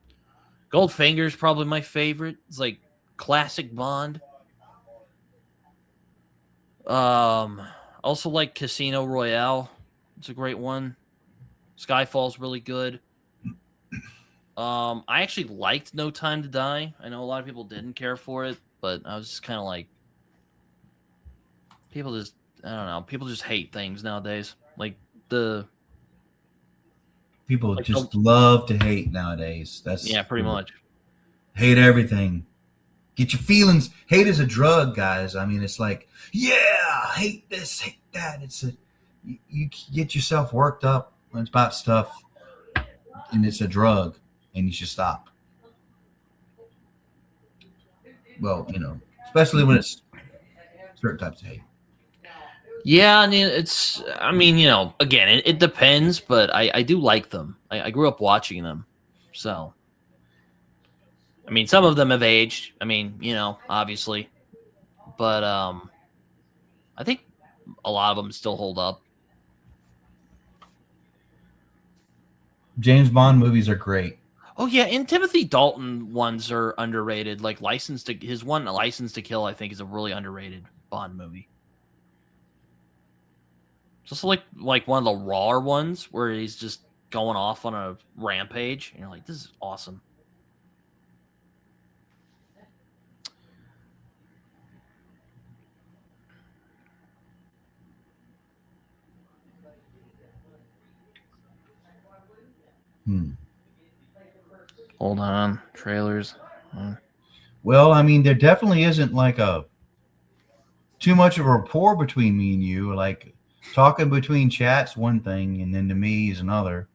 Goldfinger's probably my favorite. It's like classic Bond. Also like Casino Royale. It's a great one. Skyfall's really good. I actually liked No Time to Die. I know a lot of people didn't care for it, but I was just kind of like, I don't know, people just hate things nowadays. people just love to hate nowadays. Yeah, pretty much. Hate everything. Get your feelings. Hate is a drug, guys. I mean, it's like, yeah, hate this, hate that. You get yourself worked up about stuff, and it's a drug, and you should stop. Well, especially when it's certain types of hate. Yeah, I mean, again, it depends, but I do like them. I grew up watching them, so. I mean, some of them have aged. I mean, obviously, but I think a lot of them still hold up. James Bond movies are great. Oh yeah, and Timothy Dalton ones are underrated. Like License to Kill, I think is a really underrated Bond movie. Just like one of the rawer ones where he's just going off on a rampage, and you're like, this is awesome. Hold on, trailers. Well, I mean, there definitely isn't too much of a rapport between me and you. Like talking between chats, one thing, and then to me is another.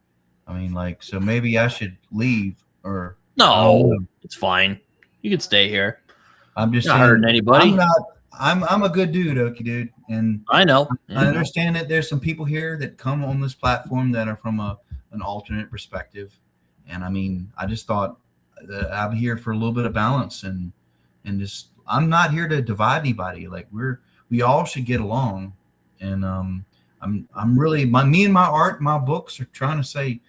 I mean, so maybe I should leave or no, it's fine. You can stay here. I'm just not hurting anybody. I'm a good dude, Okie dude, and I know. I understand that there's some people here that come on this platform that are from an alternate perspective, and I mean, I just thought that I'm here for a little bit of balance and just I'm not here to divide anybody. Like we all should get along, and I'm really me and my art, my books are trying to say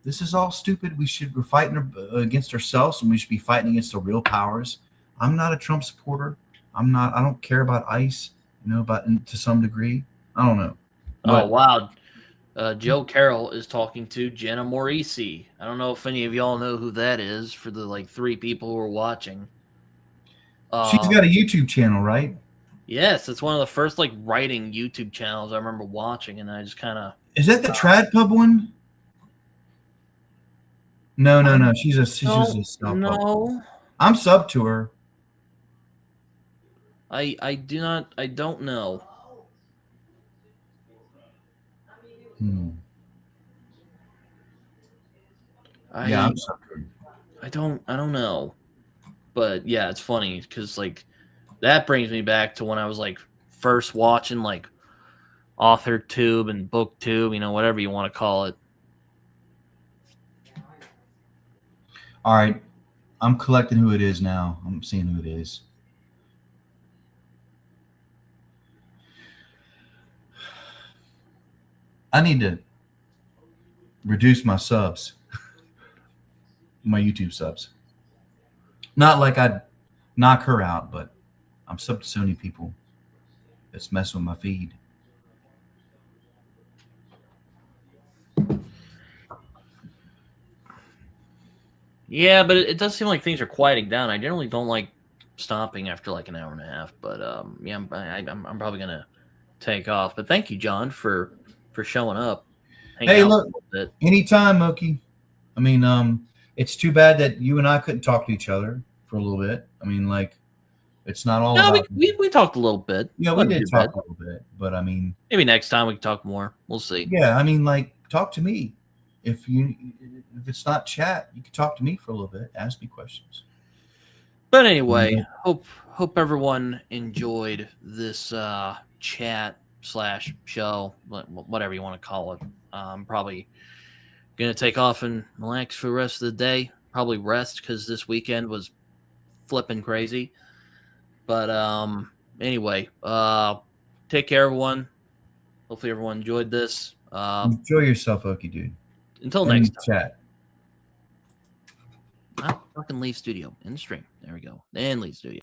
this is all stupid. We're fighting against ourselves, and we should be fighting against the real powers. I'm not a Trump supporter. I don't care about ICE, to some degree. I don't know. Oh, wow. Joe Carroll is talking to Jenna Morisi. I don't know if any of y'all know who that is for the 3 people who are watching. She's got a YouTube channel, right? Yes, it's one of the first writing YouTube channels I remember watching, and I just kind of. Is that the Trad Pub one? No. She's just a sub. No. I'm sub to her. I don't know. I'm sub to her. I don't know. But yeah, it's funny because that brings me back to when I was first watching AuthorTube and BookTube, whatever you want to call it. All right, I'm collecting who it is now. I'm seeing who it is. I need to reduce my subs, my YouTube subs. Not like I'd knock her out, but I'm subbed to so many people. It's messing with my feed. Yeah, but it does seem like things are quieting down. I generally don't like stopping after an hour and a half, but yeah, I'm probably gonna take off. But thank you, John, for showing up. Hey, look, anytime, Mookie. I mean, it's too bad that you and I couldn't talk to each other for a little bit. I mean, it's not all about. We talked a little bit. Yeah, we did talk a little bit, but I mean, maybe next time we can talk more. We'll see. Yeah, I mean, talk to me. if it's not chat, you can talk to me for a little bit, ask me questions. But anyway, hope everyone enjoyed this chat / show, whatever you want to call it. Probably gonna take off and relax for the rest of the day. Probably rest because this weekend was flipping crazy. But anyway, take care, everyone. Hopefully, everyone enjoyed this. Enjoy yourself, Okie dude. Until And next time. chat. Not fucking leave studio. End stream. There we go. And leave studio.